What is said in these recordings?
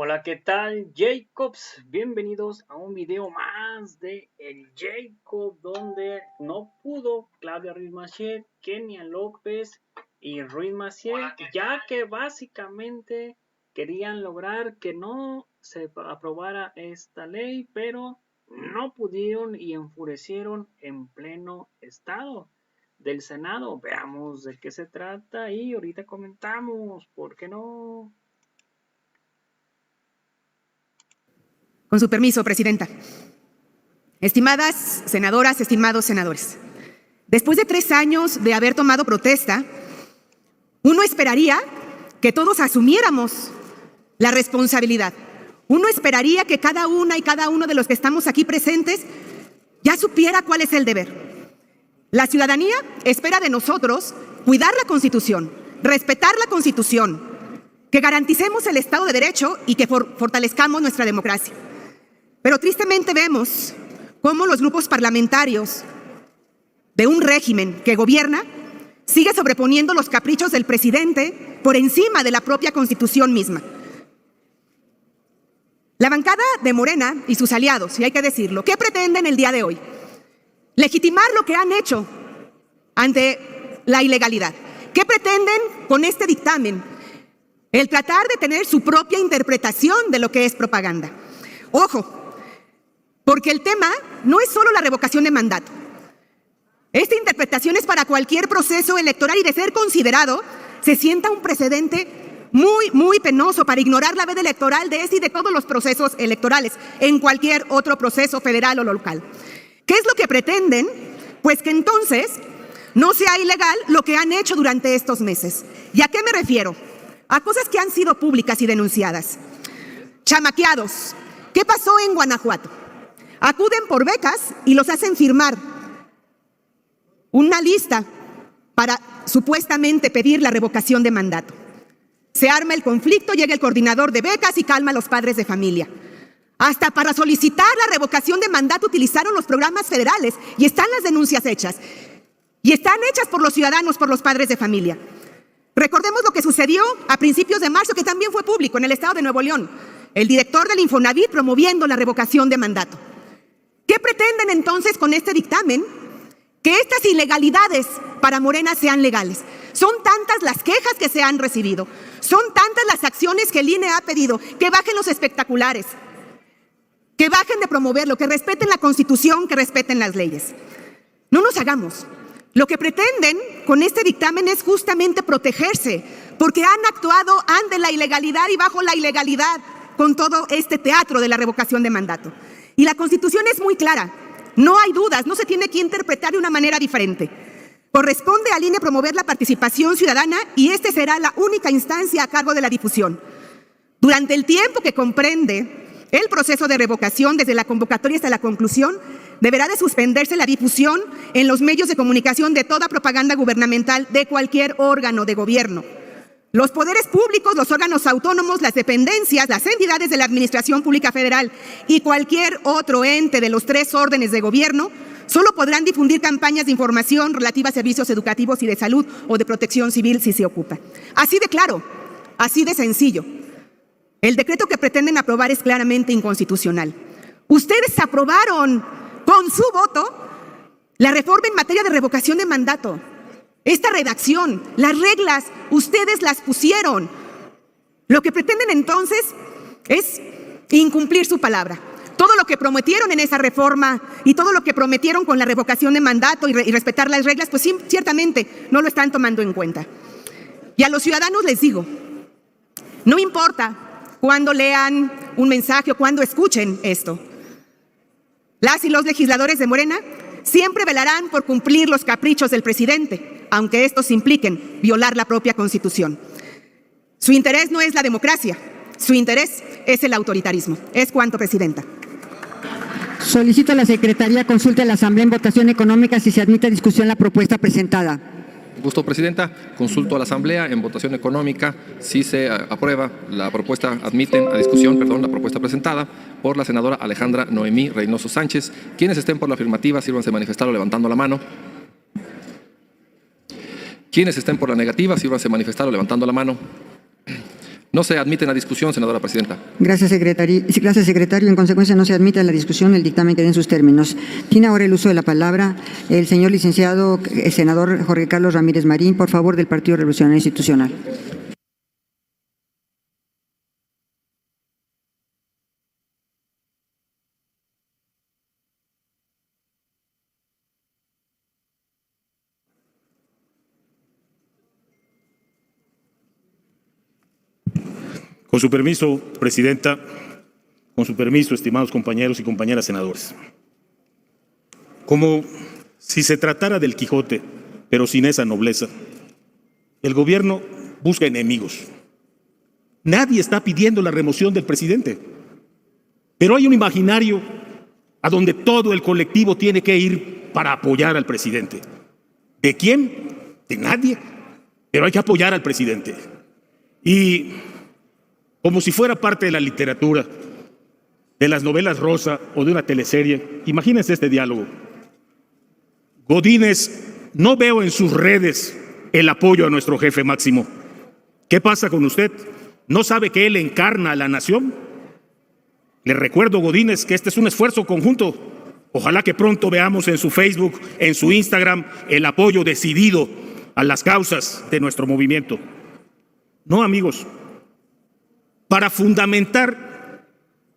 Hola, ¿qué tal, Jacobs? Bienvenidos a un video más de El Jacob, donde no pudo Claudia Ruiz Massieu, Kenia López y Ruiz Massieu, ya que básicamente querían lograr que no se aprobara esta ley, pero no pudieron y enfurecieron en pleno estado del Senado. Veamos de qué se trata y ahorita comentamos, ¿por qué no? Con su permiso, Presidenta. Estimadas senadoras, estimados senadores, después de 3 años de haber tomado protesta, uno esperaría que todos asumiéramos la responsabilidad. Uno esperaría que cada una y cada uno de los que estamos aquí presentes ya supiera cuál es el deber. La ciudadanía espera de nosotros cuidar la Constitución, respetar la Constitución, que garanticemos el Estado de Derecho y que fortalezcamos nuestra democracia. Pero tristemente vemos cómo los grupos parlamentarios de un régimen que gobierna sigue sobreponiendo los caprichos del presidente por encima de la propia Constitución misma. La bancada de Morena y sus aliados, y hay que decirlo, ¿qué pretenden el día de hoy? Legitimar lo que han hecho ante la ilegalidad. ¿Qué pretenden con este dictamen? El tratar de tener su propia interpretación de lo que es propaganda. Ojo, porque el tema no es solo la revocación de mandato. Esta interpretación es para cualquier proceso electoral y, de ser considerado, se sienta un precedente muy penoso para ignorar la veda electoral de este y de todos los procesos electorales en cualquier otro proceso federal o local. ¿Qué es lo que pretenden? Pues que entonces no sea ilegal lo que han hecho durante estos meses. ¿Y a qué me refiero? A cosas que han sido públicas y denunciadas. Chamaqueados. ¿Qué pasó en Guanajuato? Acuden por becas y los hacen firmar una lista para supuestamente pedir la revocación de mandato. Se arma el conflicto, llega el coordinador de becas y calma a los padres de familia. Hasta para solicitar la revocación de mandato utilizaron los programas federales y están las denuncias hechas. Y están hechas por los ciudadanos, por los padres de familia. Recordemos lo que sucedió a principios de marzo, que también fue público en el estado de Nuevo León. El director del Infonavit promoviendo la revocación de mandato. ¿Qué pretenden entonces con este dictamen? Que estas ilegalidades para Morena sean legales. Son tantas las quejas que se han recibido, son tantas las acciones que el INE ha pedido, que bajen los espectaculares, que bajen de promoverlo, que respeten la Constitución, que respeten las leyes. No nos hagamos. Lo que pretenden con este dictamen es justamente protegerse, porque han actuado ante la ilegalidad y bajo la ilegalidad con todo este teatro de la revocación de mandato. Y la Constitución es muy clara, no hay dudas, no se tiene que interpretar de una manera diferente. Corresponde al INE promover la participación ciudadana y este será la única instancia a cargo de la difusión. Durante el tiempo que comprende el proceso de revocación, desde la convocatoria hasta la conclusión, deberá de suspenderse la difusión en los medios de comunicación de toda propaganda gubernamental de cualquier órgano de gobierno. Los poderes públicos, los órganos autónomos, las dependencias, las entidades de la Administración Pública Federal y cualquier otro ente de los 3 órdenes de gobierno solo podrán difundir campañas de información relativas a servicios educativos y de salud o de protección civil si se ocupa. Así de claro, así de sencillo. El decreto que pretenden aprobar es claramente inconstitucional. Ustedes aprobaron con su voto la reforma en materia de revocación de mandato. Esta redacción, las reglas, ustedes las pusieron. Lo que pretenden entonces es incumplir su palabra. Todo lo que prometieron en esa reforma y todo lo que prometieron con la revocación de mandato y respetar las reglas, pues sí, ciertamente no lo están tomando en cuenta. Y a los ciudadanos les digo, no importa cuándo lean un mensaje o cuándo escuchen esto. Las y los legisladores de Morena siempre velarán por cumplir los caprichos del presidente, aunque estos impliquen violar la propia Constitución. Su interés no es la democracia, su interés es el autoritarismo. Es cuanto, Presidenta. Solicito a la Secretaría consulte a la Asamblea en votación económica si se admite a discusión la propuesta presentada. Gusto, Presidenta. Consulto a la Asamblea en votación económica si se aprueba la propuesta, admiten a discusión, la propuesta presentada por la senadora Alejandra Noemí Reynoso Sánchez. Quienes estén por la afirmativa, sírvanse manifestarlo levantando la mano. Quienes estén por la negativa, sírvanse manifestarlo levantando la mano. No se admite en la discusión, senadora presidenta. Gracias, secretario. Gracias, secretario. En consecuencia, no se admite en la discusión el dictamen que den sus términos. Tiene ahora el uso de la palabra el señor licenciado, el senador Jorge Carlos Ramírez Marín, por favor, del Partido Revolucionario Institucional. Con su permiso, presidenta, con su permiso, estimados compañeros y compañeras senadores. Como si se tratara del Quijote, pero sin esa nobleza, el gobierno busca enemigos. Nadie está pidiendo la remoción del presidente, pero hay un imaginario a donde todo el colectivo tiene que ir para apoyar al presidente. ¿De quién? De nadie, pero hay que apoyar al presidente. Y como si fuera parte de la literatura, de las novelas rosa o de una teleserie, imagínense este diálogo. Godínez, no veo en sus redes el apoyo a nuestro jefe máximo. ¿Qué pasa con usted? ¿No sabe que él encarna a la nación? Le recuerdo, Godínez, que este es un esfuerzo conjunto. Ojalá que pronto veamos en su Facebook, en su Instagram, el apoyo decidido a las causas de nuestro movimiento. No, amigos. Para fundamentar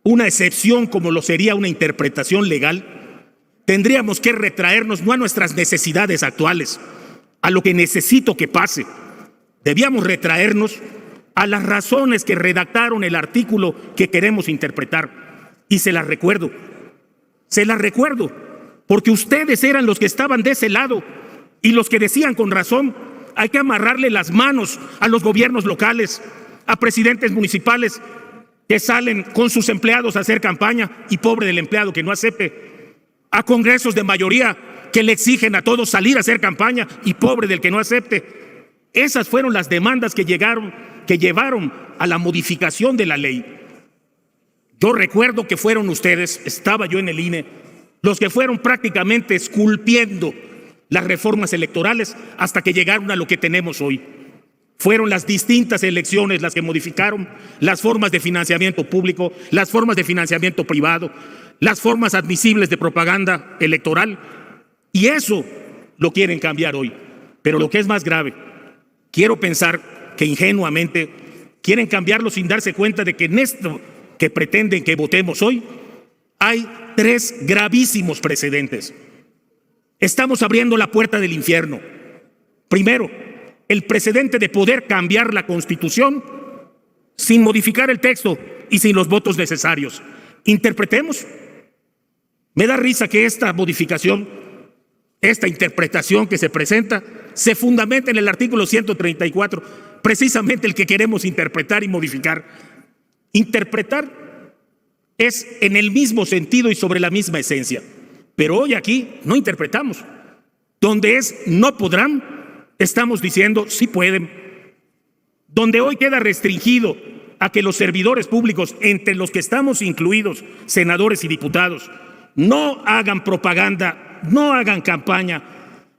una excepción como lo sería una interpretación legal, tendríamos que retraernos no a nuestras necesidades actuales, a lo que necesito que pase. Debíamos retraernos a las razones que redactaron el artículo que queremos interpretar. Y se las recuerdo, porque ustedes eran los que estaban de ese lado y los que decían con razón, hay que amarrarle las manos a los gobiernos locales, a presidentes municipales que salen con sus empleados a hacer campaña y pobre del empleado que no acepte, a congresos de mayoría que le exigen a todos salir a hacer campaña y pobre del que no acepte. Esas fueron las demandas que llevaron a la modificación de la ley. Yo recuerdo que fueron ustedes, estaba yo en el INE, los que fueron prácticamente esculpiendo las reformas electorales hasta que llegaron a lo que tenemos hoy. Fueron las distintas elecciones las que modificaron las formas de financiamiento público, las formas de financiamiento privado, las formas admisibles de propaganda electoral. Y eso lo quieren cambiar hoy. Pero lo que es más grave, quiero pensar que ingenuamente quieren cambiarlo sin darse cuenta de que en esto que pretenden que votemos hoy hay 3 gravísimos precedentes. Estamos abriendo la puerta del infierno. Primero, el precedente de poder cambiar la Constitución sin modificar el texto y sin los votos necesarios. Interpretemos. Me da risa que esta modificación, esta interpretación que se presenta, se fundamenta en el artículo 134, precisamente el que queremos interpretar y modificar. Interpretar es en el mismo sentido y sobre la misma esencia. Pero hoy aquí no interpretamos. Donde es no podrán, estamos diciendo sí pueden. Donde hoy queda restringido a que los servidores públicos, entre los que estamos incluidos, senadores y diputados, no hagan propaganda, no hagan campaña,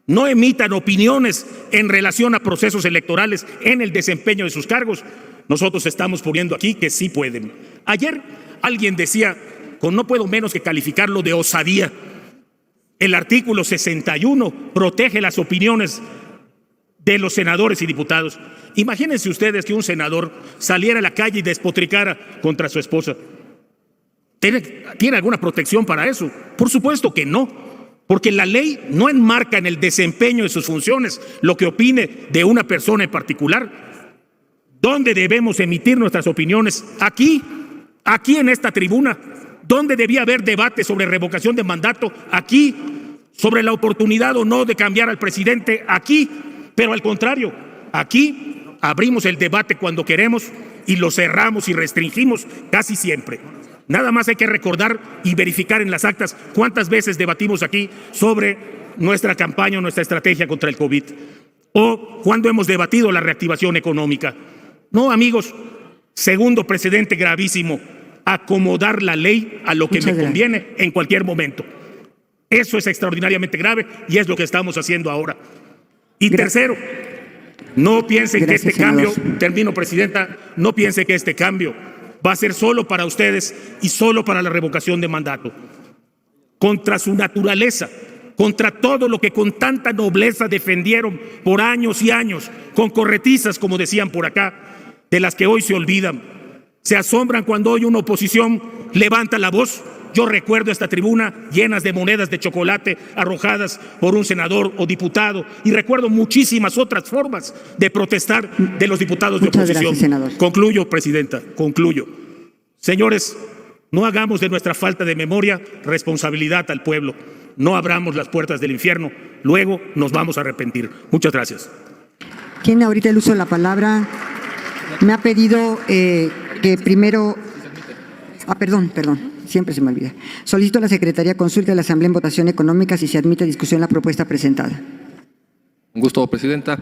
no emitan opiniones en relación a procesos electorales en el desempeño de sus cargos, nosotros estamos poniendo aquí que sí pueden. Ayer alguien decía, con no puedo menos que calificarlo de osadía, el artículo 61 protege las opiniones de los senadores y diputados. Imagínense ustedes que un senador saliera a la calle y despotricara contra su esposa. ¿Tiene alguna protección para eso? Por supuesto que no, porque la ley no enmarca en el desempeño de sus funciones lo que opine de una persona en particular. ¿Dónde debemos emitir nuestras opiniones? Aquí en esta tribuna. ¿Dónde debía haber debate sobre revocación de mandato? Aquí. Sobre la oportunidad o no de cambiar al presidente. Aquí. Pero al contrario, aquí abrimos el debate cuando queremos y lo cerramos y restringimos casi siempre. Nada más hay que recordar y verificar en las actas cuántas veces debatimos aquí sobre nuestra campaña o nuestra estrategia contra el COVID. O cuando hemos debatido la reactivación económica. No, amigos, segundo precedente gravísimo, acomodar la ley a lo que me conviene en cualquier momento. Eso es extraordinariamente grave y es lo que estamos haciendo ahora. Y tercero, No piensen Gracias, que este senador. cambio, termino, presidenta, no piense que este cambio va a ser solo para ustedes y solo para la revocación de mandato. Contra su naturaleza, contra todo lo que con tanta nobleza defendieron por años y años, con corretizas, como decían por acá, de las que hoy se olvidan. Se asombran cuando hoy una oposición levanta la voz. Yo recuerdo esta tribuna llenas de monedas de chocolate arrojadas por un senador o diputado, y recuerdo muchísimas otras formas de protestar de los diputados de Muchas oposición. gracias, senador. Concluyo, presidenta, concluyo. Señores, no hagamos de nuestra falta de memoria responsabilidad al pueblo. No abramos las puertas del infierno, luego nos vamos a arrepentir. Muchas gracias. Tiene ahorita el uso de la palabra. Me ha pedido que primero... perdón, siempre se me olvida. Solicito a la Secretaría consulte a la Asamblea en votación económica si se admite a discusión la propuesta presentada. Un gusto, presidenta.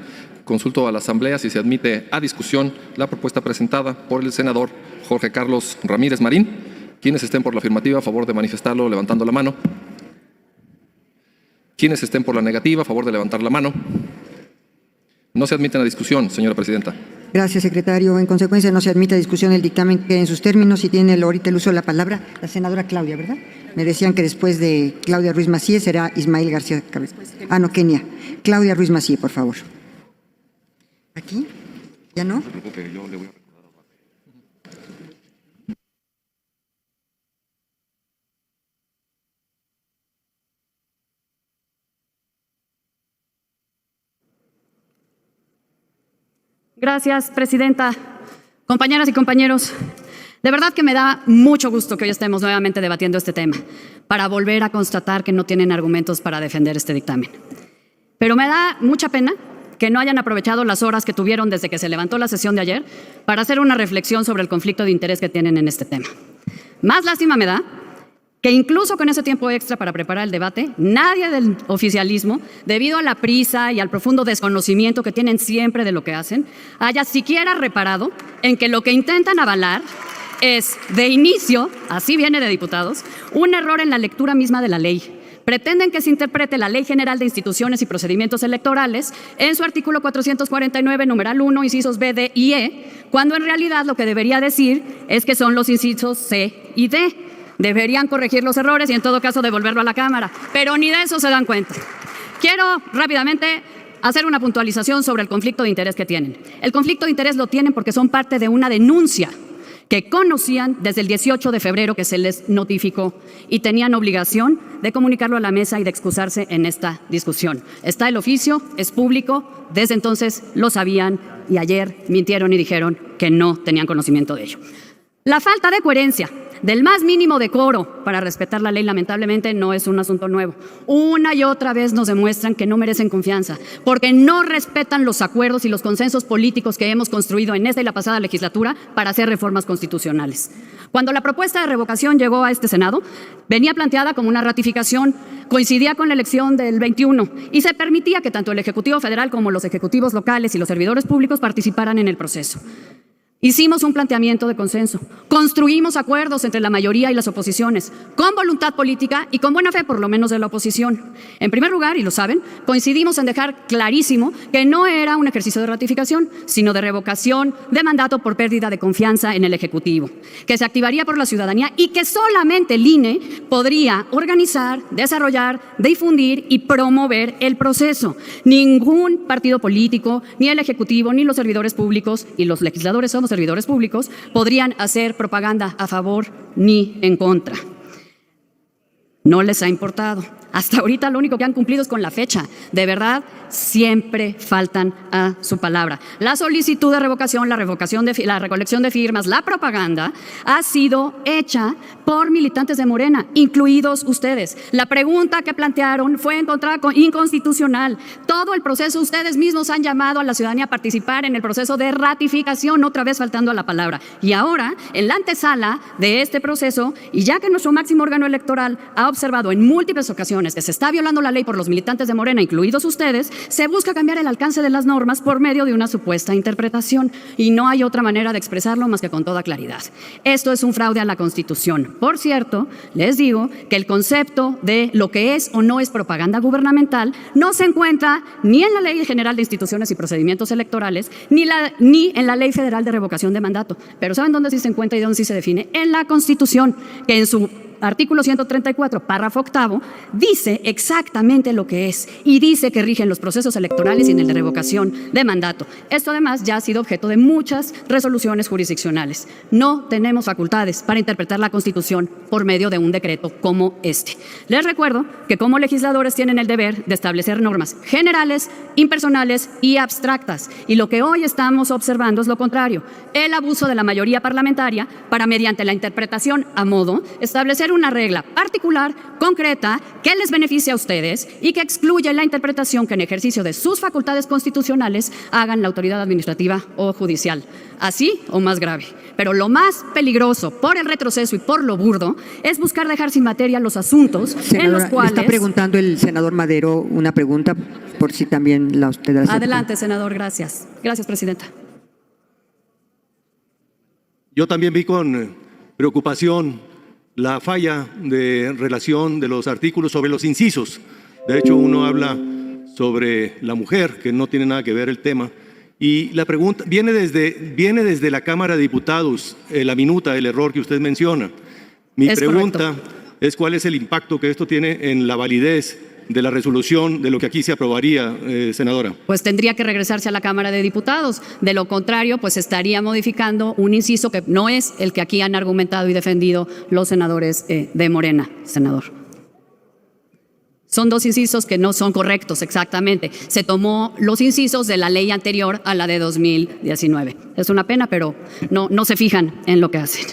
Consulto a la Asamblea si se admite a discusión la propuesta presentada por el senador Jorge Carlos Ramírez Marín. Quienes estén por la afirmativa, a favor de manifestarlo levantando la mano. Quienes estén por la negativa, a favor de levantar la mano. No se admiten a discusión, señora presidenta. Gracias, secretario. En consecuencia, no se admite a discusión el dictamen que en sus términos, y tiene ahorita el uso de la palabra la senadora Claudia, ¿verdad? Me decían que después de Claudia Ruiz Massieu será Ismael García Cabeza. No, Kenia. Claudia Ruiz Massieu, por favor. ¿Aquí? ¿Ya no? Gracias, presidenta. Compañeras y compañeros, de verdad que me da mucho gusto que hoy estemos nuevamente debatiendo este tema, para volver a constatar que no tienen argumentos para defender este dictamen. Pero me da mucha pena que no hayan aprovechado las horas que tuvieron desde que se levantó la sesión de ayer para hacer una reflexión sobre el conflicto de interés que tienen en este tema. Más lástima me da que incluso con ese tiempo extra para preparar el debate, nadie del oficialismo, debido a la prisa y al profundo desconocimiento que tienen siempre de lo que hacen, haya siquiera reparado en que lo que intentan avalar es, de inicio, así viene de diputados, un error en la lectura misma de la ley. Pretenden que se interprete la Ley General de Instituciones y Procedimientos Electorales en su artículo 449, numeral 1, incisos B, D y E, cuando en realidad lo que debería decir es que son los incisos C y D. Deberían corregir los errores y en todo caso devolverlo a la Cámara, pero ni de eso se dan cuenta. Quiero rápidamente hacer una puntualización sobre el conflicto de interés que tienen. El conflicto de interés lo tienen porque son parte de una denuncia que conocían desde el 18 de febrero que se les notificó y tenían obligación de comunicarlo a la mesa y de excusarse en esta discusión. Está el oficio, es público, desde entonces lo sabían y ayer mintieron y dijeron que no tenían conocimiento de ello. La falta de coherencia, del más mínimo decoro para respetar la ley, lamentablemente no es un asunto nuevo. Una y otra vez nos demuestran que no merecen confianza, porque no respetan los acuerdos y los consensos políticos que hemos construido en esta y la pasada legislatura para hacer reformas constitucionales. Cuando la propuesta de revocación llegó a este Senado, venía planteada como una ratificación, coincidía con la elección del 21 y se permitía que tanto el Ejecutivo Federal como los ejecutivos locales y los servidores públicos participaran en el proceso. Hicimos un planteamiento de consenso, construimos acuerdos entre la mayoría y las oposiciones, con voluntad política y con buena fe, por lo menos de la oposición. En primer lugar, y lo saben, coincidimos en dejar clarísimo que no era un ejercicio de ratificación, sino de revocación de mandato por pérdida de confianza en el Ejecutivo, que se activaría por la ciudadanía y que solamente el INE podría organizar, desarrollar, difundir y promover el proceso. Ningún partido político, ni el Ejecutivo, ni los servidores públicos, y los legisladores somos servidores públicos, podrían hacer propaganda a favor ni en contra. No les ha importado. Hasta ahorita lo único que han cumplido es con la fecha. De verdad, siempre faltan a su palabra. La solicitud de revocación, la recolección de firmas, la propaganda ha sido hecha por militantes de Morena, incluidos ustedes. La pregunta que plantearon fue encontrada inconstitucional. Todo el proceso, ustedes mismos han llamado a la ciudadanía a participar en el proceso de ratificación, otra vez faltando a la palabra. Y ahora, en la antesala de este proceso, y ya que nuestro máximo órgano electoral ha observado en múltiples ocasiones condiciones que se está violando la ley por los militantes de Morena, incluidos ustedes, se busca cambiar el alcance de las normas por medio de una supuesta interpretación. Y no hay otra manera de expresarlo más que con toda claridad. Esto es un fraude a la Constitución. Por cierto, les digo que el concepto de lo que es o no es propaganda gubernamental no se encuentra ni en la Ley General de Instituciones y Procedimientos Electorales, ni en la Ley Federal de Revocación de Mandato. Pero ¿saben dónde sí se encuentra y dónde sí se define? En la Constitución, que en su artículo 134, párrafo octavo, dice exactamente lo que es y dice que rigen los procesos electorales y en el de revocación de mandato. Esto además ya ha sido objeto de muchas resoluciones jurisdiccionales. No tenemos facultades para interpretar la Constitución por medio de un decreto como este. Les recuerdo que como legisladores tienen el deber de establecer normas generales, impersonales y abstractas. Y lo que hoy estamos observando es lo contrario: el abuso de la mayoría parlamentaria para, mediante la interpretación a modo, establecer una regla particular, concreta, que les beneficie a ustedes y que excluye la interpretación que en ejercicio de sus facultades constitucionales hagan la autoridad administrativa o judicial. Así o más grave. Pero lo más peligroso por el retroceso y por lo burdo es buscar dejar sin materia los asuntos en los cuales... Le está preguntando el senador Madero una pregunta, por si también usted acepta. Adelante, senador, gracias. Gracias, presidenta. Yo también vi con preocupación la falla de relación de los artículos sobre los incisos. De hecho, uno habla sobre la mujer, que no tiene nada que ver el tema. Y la pregunta viene desde la Cámara de Diputados, la minuta del error que usted menciona. Mi pregunta es cuál es el impacto que esto tiene en la validez de la resolución de lo que aquí se aprobaría, senadora. Pues tendría que regresarse a la Cámara de Diputados. De lo contrario, pues estaría modificando un inciso que no es el que aquí han argumentado y defendido los senadores de Morena, senador. Son dos incisos que no son correctos exactamente. Se tomó los incisos de la ley anterior a la de 2019. Es una pena, pero no se fijan en lo que hacen.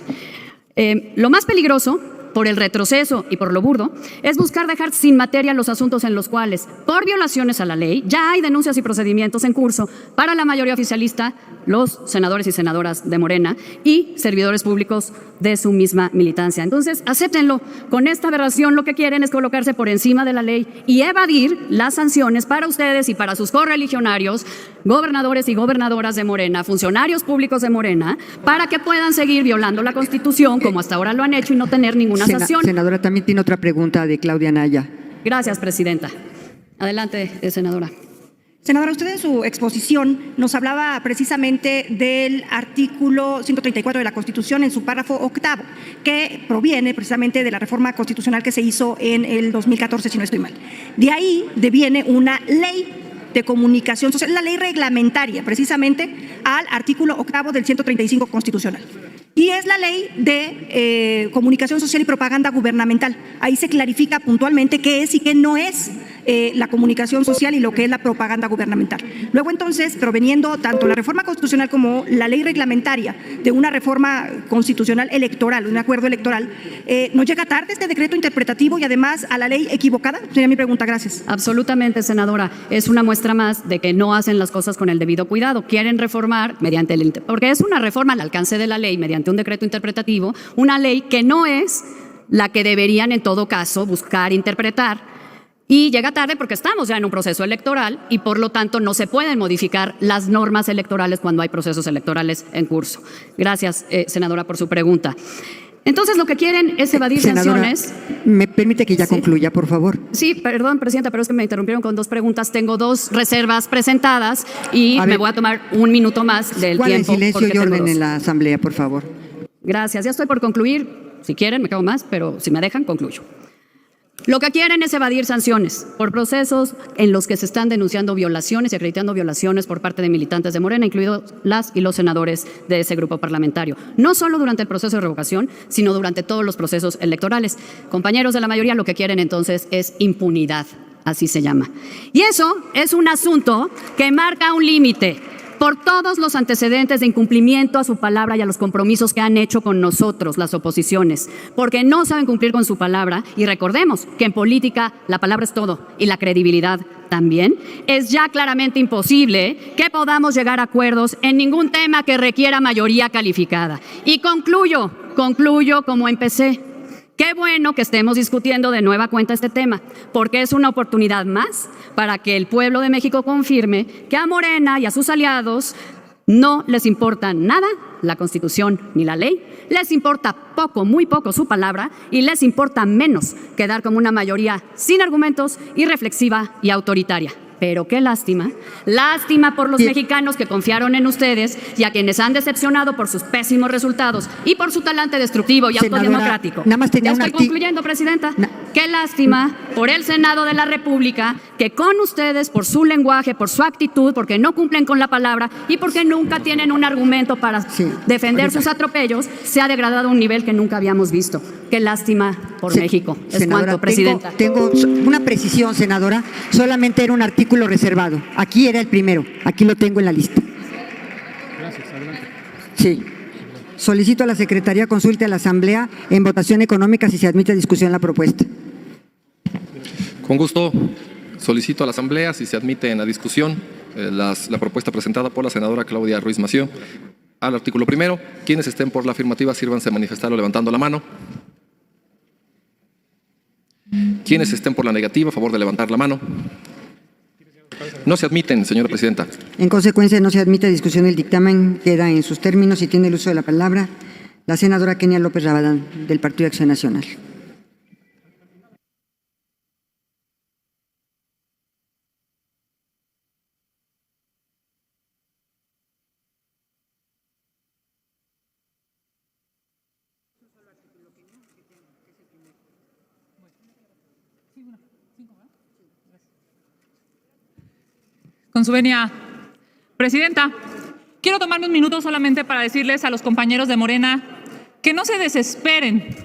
Lo más peligroso, por el retroceso y por lo burdo, es buscar dejar sin materia los asuntos en los cuales, por violaciones a la ley, ya hay denuncias y procedimientos en curso para la mayoría oficialista, los senadores y senadoras de Morena y servidores públicos de su misma militancia. Entonces, acéptenlo. Con esta aberración lo que quieren es colocarse por encima de la ley y evadir las sanciones para ustedes y para sus correligionarios, gobernadores y gobernadoras de Morena, funcionarios públicos de Morena, para que puedan seguir violando la Constitución como hasta ahora lo han hecho y no tener ninguna sanción. Senadora, también tiene otra pregunta de Claudia Naya. Gracias, presidenta. Adelante, senadora. Senadora, usted en su exposición nos hablaba precisamente del artículo 134 de la Constitución en su párrafo octavo, que proviene precisamente de la reforma constitucional que se hizo en el 2014, si no estoy mal. De ahí deviene una ley de comunicación social, la ley reglamentaria precisamente al artículo octavo del 135 constitucional. Y es la ley de comunicación social y propaganda gubernamental. Ahí se clarifica puntualmente qué es y qué no es la comunicación social y lo que es la propaganda gubernamental. Luego entonces, proveniendo tanto la reforma constitucional como la ley reglamentaria de una reforma constitucional electoral, un acuerdo electoral, ¿nos llega tarde este decreto interpretativo y además a la ley equivocada? Sería mi pregunta, gracias. Absolutamente, senadora. Es una muestra más de que no hacen las cosas con el debido cuidado. Quieren reformar mediante porque es una reforma al alcance de la ley mediante un decreto interpretativo, una ley que no es la que deberían en todo caso buscar interpretar. Y llega tarde porque estamos ya en un proceso electoral y por lo tanto no se pueden modificar las normas electorales cuando hay procesos electorales en curso. Gracias, senadora, por su pregunta. Entonces lo que quieren es evadir sanciones. ¿Me permite que ya concluya, por favor? Sí, perdón, presidenta, pero es que me interrumpieron con dos preguntas. Tengo dos reservas presentadas y me voy a tomar un minuto más del tiempo. Silencio y orden en la asamblea, por favor. Gracias, ya estoy por concluir. Si quieren, me quedo más, pero si me dejan, concluyo. Lo que quieren es evadir sanciones por procesos en los que se están denunciando violaciones y acreditando violaciones por parte de militantes de Morena, incluidos las y los senadores de ese grupo parlamentario. No solo durante el proceso de revocación, sino durante todos los procesos electorales. Compañeros de la mayoría, lo que quieren entonces es impunidad, así se llama. Y eso es un asunto que marca un límite por todos los antecedentes de incumplimiento a su palabra y a los compromisos que han hecho con nosotros, las oposiciones, porque no saben cumplir con su palabra. Y recordemos que en política la palabra es todo y la credibilidad también. Es ya claramente imposible que podamos llegar a acuerdos en ningún tema que requiera mayoría calificada. Y concluyo como empecé. Qué Qué bueno que estemos discutiendo de nueva cuenta este tema, porque es una oportunidad más para que el pueblo de México confirme que a Morena y a sus aliados no les importa nada la Constitución ni la ley, les importa poco, muy poco su palabra y les importa menos quedar como una mayoría sin argumentos, irreflexiva y autoritaria. Pero qué lástima, lástima por los mexicanos que confiaron en ustedes y a quienes han decepcionado por sus pésimos resultados y por su talante destructivo y autodemocrático. Nada más tenía ya estoy concluyendo, Presidenta. Qué lástima por el Senado de la República que con ustedes, por su lenguaje, por su actitud, porque no cumplen con la palabra y porque nunca tienen un argumento para defender sus atropellos, se ha degradado a un nivel que nunca habíamos visto. Qué lástima por México. Es cuanto, Presidenta. Tengo una precisión, senadora. Solamente era un artículo reservado. Aquí era el primero. Aquí lo tengo en la lista. Gracias, adelante. Sí. Solicito a la Secretaría consulte a la Asamblea en votación económica si se admite a discusión la propuesta. Con gusto, solicito a la Asamblea si se admite en la discusión la propuesta presentada por la senadora Claudia Ruiz Massieu. Al artículo primero, quienes estén por la afirmativa sírvanse a manifestarlo levantando la mano. Quienes estén por la negativa, a favor de levantar la mano. No se admiten, señora Presidenta. En consecuencia, no se admite a discusión el dictamen. Queda en sus términos y tiene el uso de la palabra la senadora Kenia López Rabadán, del Partido Acción Nacional. Con su venia, Presidenta, quiero tomarme un minuto solamente para decirles a los compañeros de Morena que no se desesperen,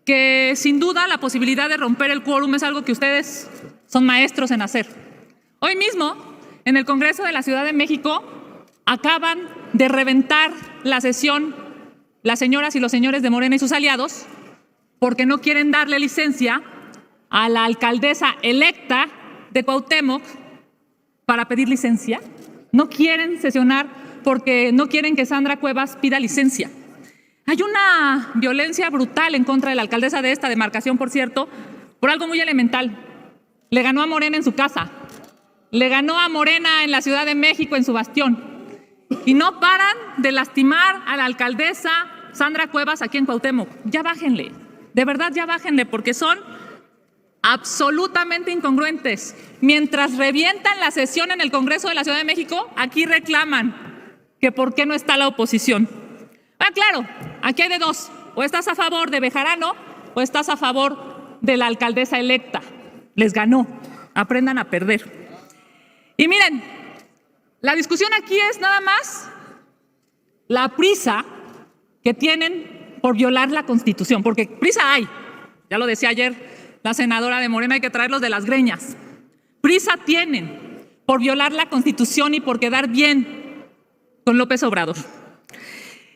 que sin duda la posibilidad de romper el quórum es algo que ustedes son maestros en hacer. Hoy mismo, en el Congreso de la Ciudad de México, acaban de reventar la sesión las señoras y los señores de Morena y sus aliados porque no quieren darle licencia a la alcaldesa electa de Cuauhtémoc para pedir licencia. No quieren sesionar porque no quieren que Sandra Cuevas pida licencia. Hay una violencia brutal en contra de la alcaldesa de esta demarcación, por cierto, por algo muy elemental. Le ganó a Morena en su casa, le ganó a Morena en la Ciudad de México, en su bastión. Y no paran de lastimar a la alcaldesa Sandra Cuevas aquí en Cuauhtémoc. Ya bájenle, de verdad ya bájenle, porque son absolutamente incongruentes. Mientras revientan la sesión en el Congreso de la Ciudad de México, aquí reclaman que por qué no está la oposición. Claro, aquí hay de dos. O estás a favor de Bejarano o estás a favor de la alcaldesa electa. Les ganó. Aprendan a perder. Y miren, la discusión aquí es nada más la prisa que tienen por violar la Constitución. Porque prisa hay. Ya lo decía ayer la senadora de Morena, hay que traerlos de las greñas. Prisa tienen por violar la Constitución y por quedar bien con López Obrador.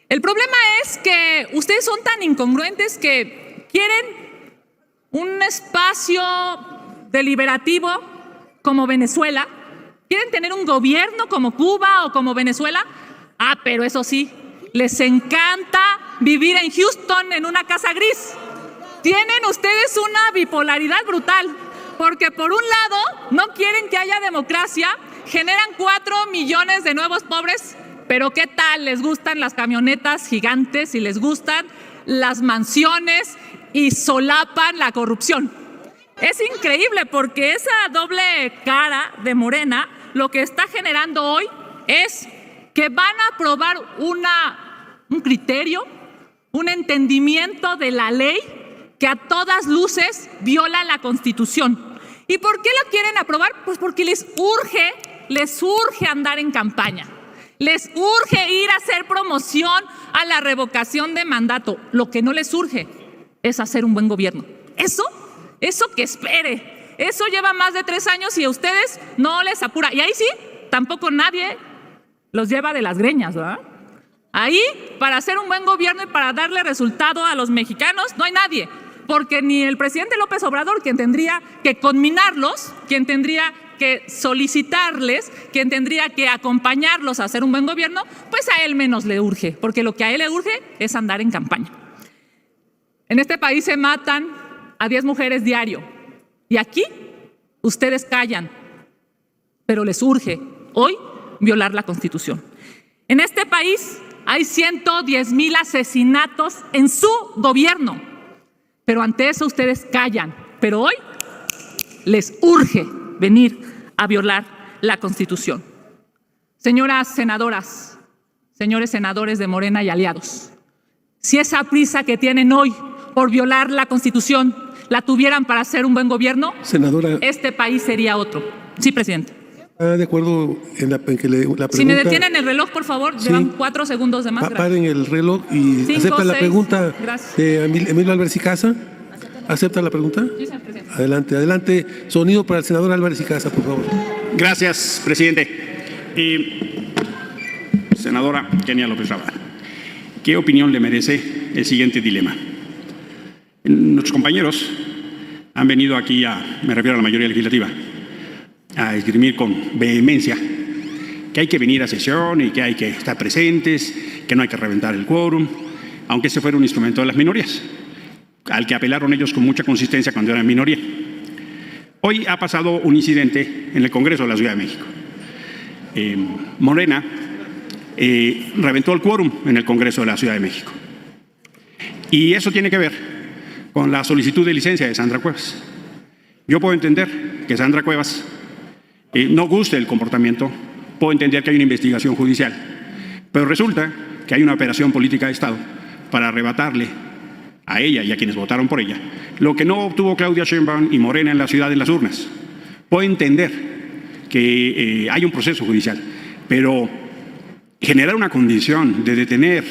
El problema es que ustedes son tan incongruentes que quieren un espacio deliberativo como Venezuela, quieren tener un gobierno como Cuba o como Venezuela. Pero eso sí, les encanta vivir en Houston en una casa gris. Tienen ustedes una bipolaridad brutal, porque por un lado no quieren que haya democracia, generan 4 millones de nuevos pobres, pero ¿qué tal? Les gustan las camionetas gigantes y les gustan las mansiones y solapan la corrupción. Es increíble porque esa doble cara de Morena lo que está generando hoy es que van a aprobar un criterio, un entendimiento de la ley que a todas luces viola la Constitución. ¿Y por qué lo quieren aprobar? Pues porque les urge andar en campaña. Les urge ir a hacer promoción a la revocación de mandato. Lo que no les urge es hacer un buen gobierno. Eso que espere. Eso lleva más de 3 años y a ustedes no les apura. Y ahí sí, tampoco nadie los lleva de las greñas, ¿verdad? Ahí, para hacer un buen gobierno y para darle resultado a los mexicanos, no hay nadie. Porque ni el presidente López Obrador, quien tendría que conminarlos, quien tendría que solicitarles, quien tendría que acompañarlos a hacer un buen gobierno, pues a él menos le urge, porque lo que a él le urge es andar en campaña. En este país se matan a 10 mujeres diario. Y aquí ustedes callan, pero les urge hoy violar la Constitución. En este país hay 110,000 asesinatos en su gobierno, pero ante eso ustedes callan. Pero hoy les urge venir a violar la Constitución. Señoras senadoras, señores senadores de Morena y aliados, si esa prisa que tienen hoy por violar la Constitución la tuvieran para hacer un buen gobierno, senadora, este país sería otro. Sí, presidente. ¿Está de acuerdo en que la pregunta? Si me detienen el reloj, por favor, sí, llevan 4 segundos de más. Paren el reloj y 5, acepta la 6, pregunta gracias. de Emilio Álvarez y Casa. ¿Acepta la pregunta? Sí, señor presidente. Adelante, adelante. Sonido para el senador Álvarez y Casa, por favor. Gracias, presidente. Senadora Kenia López Rabadán, ¿qué opinión le merece el siguiente dilema? Nuestros compañeros han venido aquí me refiero a la mayoría legislativa, a esgrimir con vehemencia que hay que venir a sesión y que hay que estar presentes, que no hay que reventar el quórum, aunque ese fuera un instrumento de las minorías, al que apelaron ellos con mucha consistencia cuando eran minoría. Hoy ha pasado un incidente en el Congreso de la Ciudad de México. Morena reventó el quórum en el Congreso de la Ciudad de México. Y eso tiene que ver con la solicitud de licencia de Sandra Cuevas. Yo puedo entender que Sandra Cuevas no guste el comportamiento, puedo entender que hay una investigación judicial, pero resulta que hay una operación política de Estado para arrebatarle a ella y a quienes votaron por ella lo que no obtuvo Claudia Sheinbaum y Morena en la ciudad de las urnas. Puedo entender que hay un proceso judicial, pero generar una condición de detener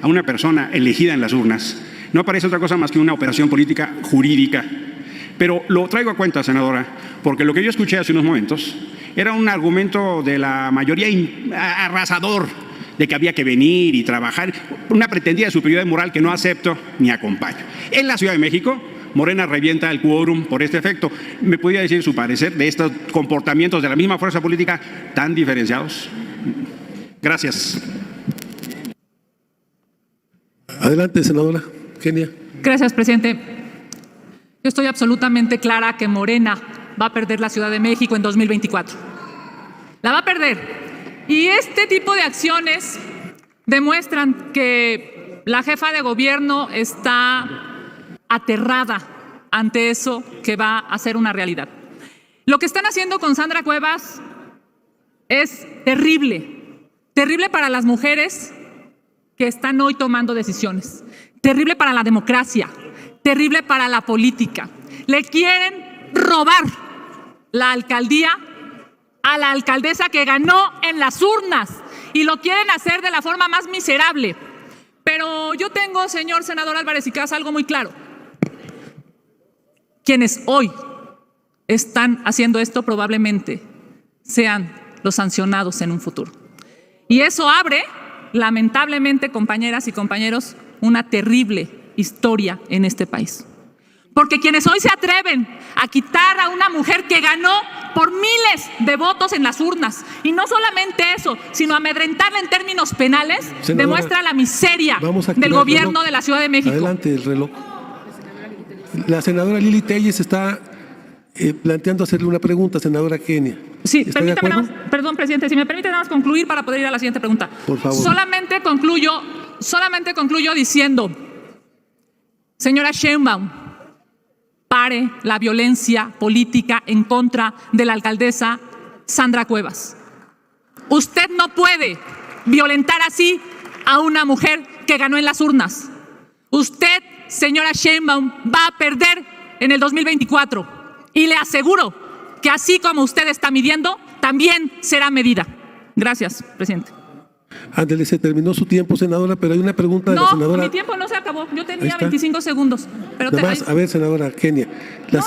a una persona elegida en las urnas no parece otra cosa más que una operación política jurídica. Pero lo traigo a cuenta, senadora, porque lo que yo escuché hace unos momentos era un argumento de la mayoría arrasador de que había que venir y trabajar, una pretendida superioridad moral que no acepto ni acompaño. En la Ciudad de México, Morena revienta el quórum por este efecto. ¿Me podría decir su parecer de estos comportamientos de la misma fuerza política tan diferenciados? Gracias. Adelante, senadora Kenia. Gracias, presidente. Yo estoy absolutamente clara que Morena va a perder la Ciudad de México en 2024. La va a perder. Y este tipo de acciones demuestran que la jefa de gobierno está aterrada ante eso que va a ser una realidad. Lo que están haciendo con Sandra Cuevas es terrible. Terrible para las mujeres que están hoy tomando decisiones. Terrible para la democracia. Terrible para la política. Le quieren robar la alcaldía a la alcaldesa que ganó en las urnas y lo quieren hacer de la forma más miserable. Pero yo tengo, señor senador Álvarez y Casa, algo muy claro. Quienes hoy están haciendo esto probablemente sean los sancionados en un futuro. Y eso abre, lamentablemente, compañeras y compañeros, una terrible historia en este país. Porque quienes hoy se atreven a quitar a una mujer que ganó por miles de votos en las urnas, y no solamente eso, sino amedrentarla en términos penales, senadora, demuestra la miseria del gobierno de la Ciudad de México. Adelante el reloj. La senadora Lili Telles está planteando hacerle una pregunta, senadora Kenia. Sí, permítame nada más, perdón, presidente, si me permite nada más concluir para poder ir a la siguiente pregunta. Por favor. Solamente concluyo diciendo, señora Sheinbaum, pare la violencia política en contra de la alcaldesa Sandra Cuevas. Usted no puede violentar así a una mujer que ganó en las urnas. Usted, señora Sheinbaum, va a perder en el 2024 y le aseguro que así como usted está midiendo, también será medida. Gracias, presidente. Ándele, se terminó su tiempo, senadora, pero hay una pregunta de la senadora. No, mi tiempo no se acabó. Yo tenía 25 segundos. Pero a ver, senadora Kenia. La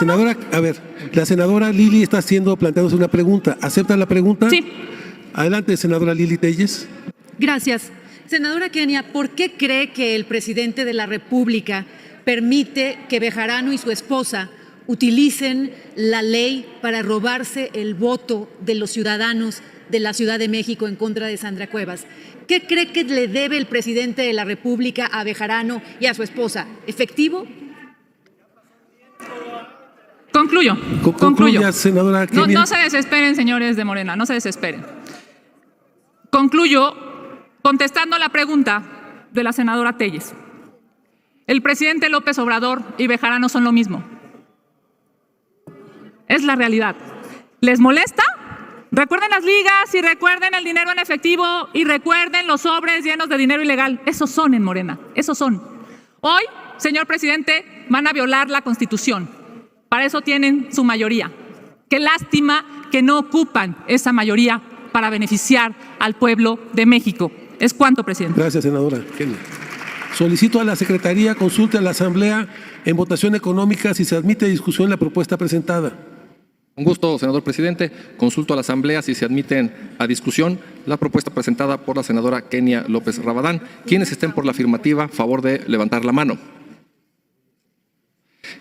senadora Lili está planteándose una pregunta. ¿Acepta la pregunta? Sí. Adelante, senadora Lili Telles. Gracias. Senadora Kenia, ¿por qué cree que el presidente de la República permite que Bejarano y su esposa utilicen la ley para robarse el voto de los ciudadanos de la Ciudad de México en contra de Sandra Cuevas? qué cree que le debe el presidente de la República a Bejarano y a su esposa? ¿Efectivo? Concluyo. Concluya, senadora Kenia. No se desesperen, señores de Morena, no se desesperen. Concluyo contestando la pregunta de la senadora Telles. El presidente López Obrador y Bejarano son lo mismo. Es la realidad. ¿Les molesta? Recuerden las ligas y recuerden el dinero en efectivo y recuerden los sobres llenos de dinero ilegal. Esos son en Morena, esos son. Hoy, señor presidente, van a violar la Constitución. Para eso tienen su mayoría. Qué lástima que no ocupan esa mayoría para beneficiar al pueblo de México. Es cuanto, presidente. Gracias, senadora Kenia. Solicito a la Secretaría consulte a la Asamblea en votación económica si se admite discusión la propuesta presentada. Con gusto, senador presidente. Consulto a la Asamblea si se admiten a discusión la propuesta presentada por la senadora Kenia López Rabadán. Quienes estén por la afirmativa, favor de levantar la mano.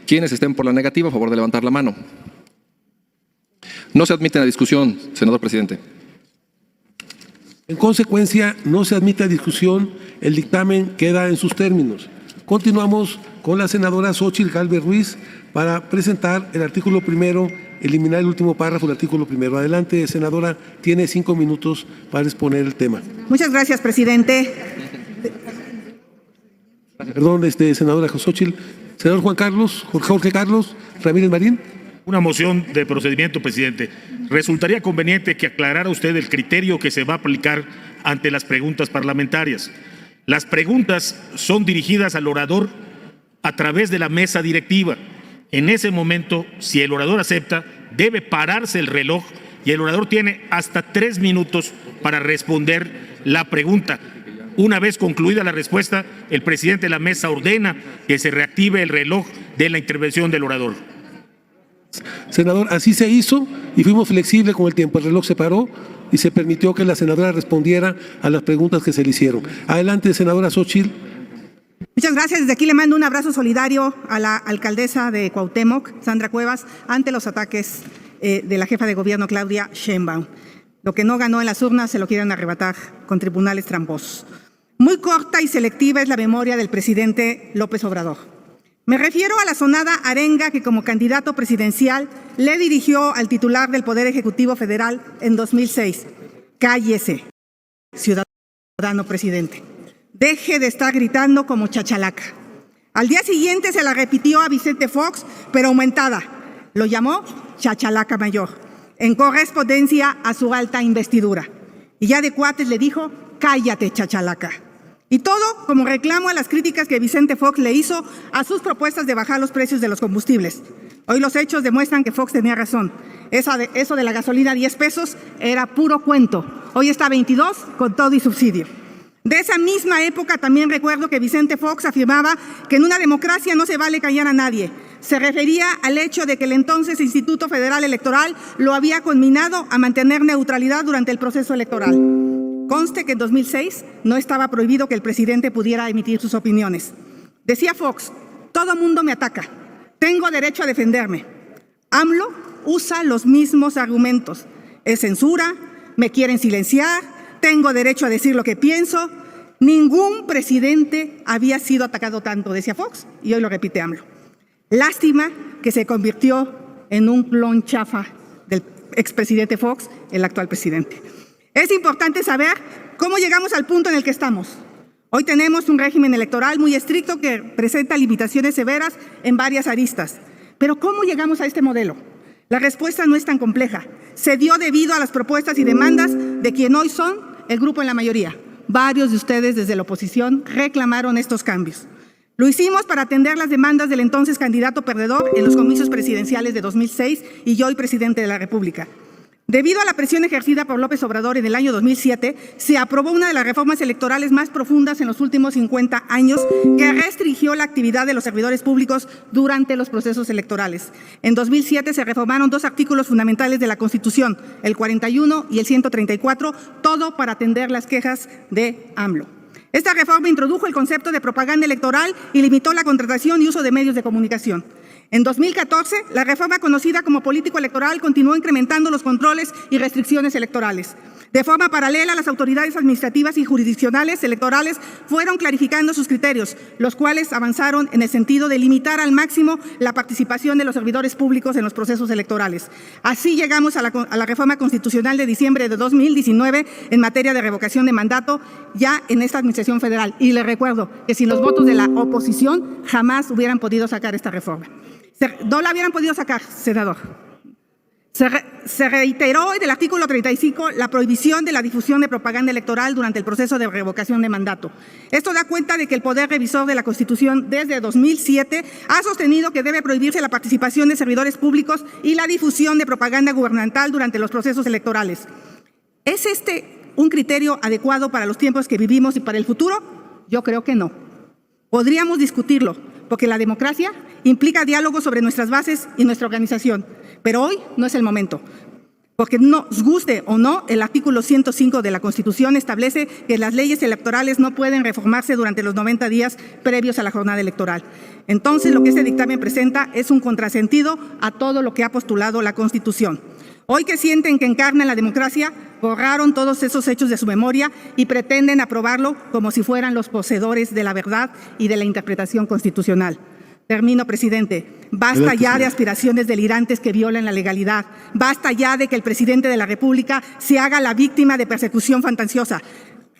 Quienes estén por la negativa, favor de levantar la mano. No se admiten a discusión, senador presidente. En consecuencia, no se admite a discusión, el dictamen queda en sus términos. Continuamos con la senadora Xóchitl Gálvez Ruiz para presentar el artículo primero, eliminar el último párrafo del artículo primero. Adelante, senadora, tiene 5 minutos para exponer el tema. Muchas gracias, presidente. Perdón, senadora Xóchitl. Senador Jorge Carlos Ramírez Marín. Una moción de procedimiento, presidente. Resultaría conveniente que aclarara usted el criterio que se va a aplicar ante las preguntas parlamentarias. Las preguntas son dirigidas al orador a través de la mesa directiva. En ese momento, si el orador acepta, debe pararse el reloj y el orador tiene hasta 3 minutos para responder la pregunta. Una vez concluida la respuesta, el presidente de la mesa ordena que se reactive el reloj de la intervención del orador. Senador, así se hizo y fuimos flexibles con el tiempo. El reloj se paró y se permitió que la senadora respondiera a las preguntas que se le hicieron. Adelante, senadora Xóchitl. Muchas gracias. Desde aquí le mando un abrazo solidario a la alcaldesa de Cuauhtémoc, Sandra Cuevas, ante los ataques de la jefa de gobierno, Claudia Sheinbaum. Lo que no ganó en las urnas se lo quieren arrebatar con tribunales tramposos. Muy corta y selectiva es la memoria del presidente López Obrador. Me refiero a la sonada arenga que como candidato presidencial le dirigió al titular del Poder Ejecutivo Federal en 2006. Cállese, ciudadano presidente. Deje de estar gritando como chachalaca. Al día siguiente se la repitió a Vicente Fox, pero aumentada. Lo llamó chachalaca mayor, en correspondencia a su alta investidura. Y ya de cuates le dijo, cállate, chachalaca. Y todo como reclamo a las críticas que Vicente Fox le hizo a sus propuestas de bajar los precios de los combustibles. Hoy los hechos demuestran que Fox tenía razón. Eso de la gasolina a 10 pesos era puro cuento. Hoy está a 22 con todo y subsidio. De esa misma época también recuerdo que Vicente Fox afirmaba que en una democracia no se vale callar a nadie. Se refería al hecho de que el entonces Instituto Federal Electoral lo había conminado a mantener neutralidad durante el proceso electoral. Conste que en 2006 no estaba prohibido que el presidente pudiera emitir sus opiniones. Decía Fox, todo mundo me ataca, tengo derecho a defenderme. AMLO usa los mismos argumentos. Es censura, me quieren silenciar, tengo derecho a decir lo que pienso. Ningún presidente había sido atacado tanto, decía Fox, y hoy lo repite AMLO. Lástima que se convirtió en un clon chafa del expresidente Fox, el actual presidente. Es importante saber cómo llegamos al punto en el que estamos. Hoy tenemos un régimen electoral muy estricto que presenta limitaciones severas en varias aristas. Pero ¿cómo llegamos a este modelo? La respuesta no es tan compleja. Se dio debido a las propuestas y demandas de quien hoy son el grupo en la mayoría. Varios de ustedes desde la oposición reclamaron estos cambios. Lo hicimos para atender las demandas del entonces candidato perdedor en los comicios presidenciales de 2006 y hoy presidente de la República. Debido a la presión ejercida por López Obrador en el año 2007, se aprobó una de las reformas electorales más profundas en los últimos 50 años que restringió la actividad de los servidores públicos durante los procesos electorales. En 2007 se reformaron 2 artículos fundamentales de la Constitución, el 41 y el 134, todo para atender las quejas de AMLO. Esta reforma introdujo el concepto de propaganda electoral y limitó la contratación y uso de medios de comunicación. En 2014, la reforma conocida como político electoral continuó incrementando los controles y restricciones electorales. De forma paralela, las autoridades administrativas y jurisdiccionales electorales fueron clarificando sus criterios, los cuales avanzaron en el sentido de limitar al máximo la participación de los servidores públicos en los procesos electorales. Así llegamos a la reforma constitucional de diciembre de 2019 en materia de revocación de mandato ya en esta administración federal. Y les recuerdo que sin los votos de la oposición jamás hubieran podido sacar esta reforma. No la hubieran podido sacar, senador. Se reiteró en el artículo 35 la prohibición de la difusión de propaganda electoral durante el proceso de revocación de mandato. Esto da cuenta de que el Poder Revisor de la Constitución desde 2007 ha sostenido que debe prohibirse la participación de servidores públicos y la difusión de propaganda gubernamental durante los procesos electorales. ¿Es este un criterio adecuado para los tiempos que vivimos y para el futuro? Yo creo que no. Podríamos discutirlo, porque la democracia implica diálogo sobre nuestras bases y nuestra organización. Pero hoy no es el momento, porque nos guste o no, el artículo 105 de la Constitución establece que las leyes electorales no pueden reformarse durante los 90 días previos a la jornada electoral. Entonces, lo que este dictamen presenta es un contrasentido a todo lo que ha postulado la Constitución. Hoy que sienten que encarnan la democracia, borraron todos esos hechos de su memoria y pretenden aprobarlo como si fueran los poseedores de la verdad y de la interpretación constitucional. Termino, presidente. Basta ya de aspiraciones delirantes que violan la legalidad. Basta ya de que el presidente de la República se haga la víctima de persecución fantasiosa.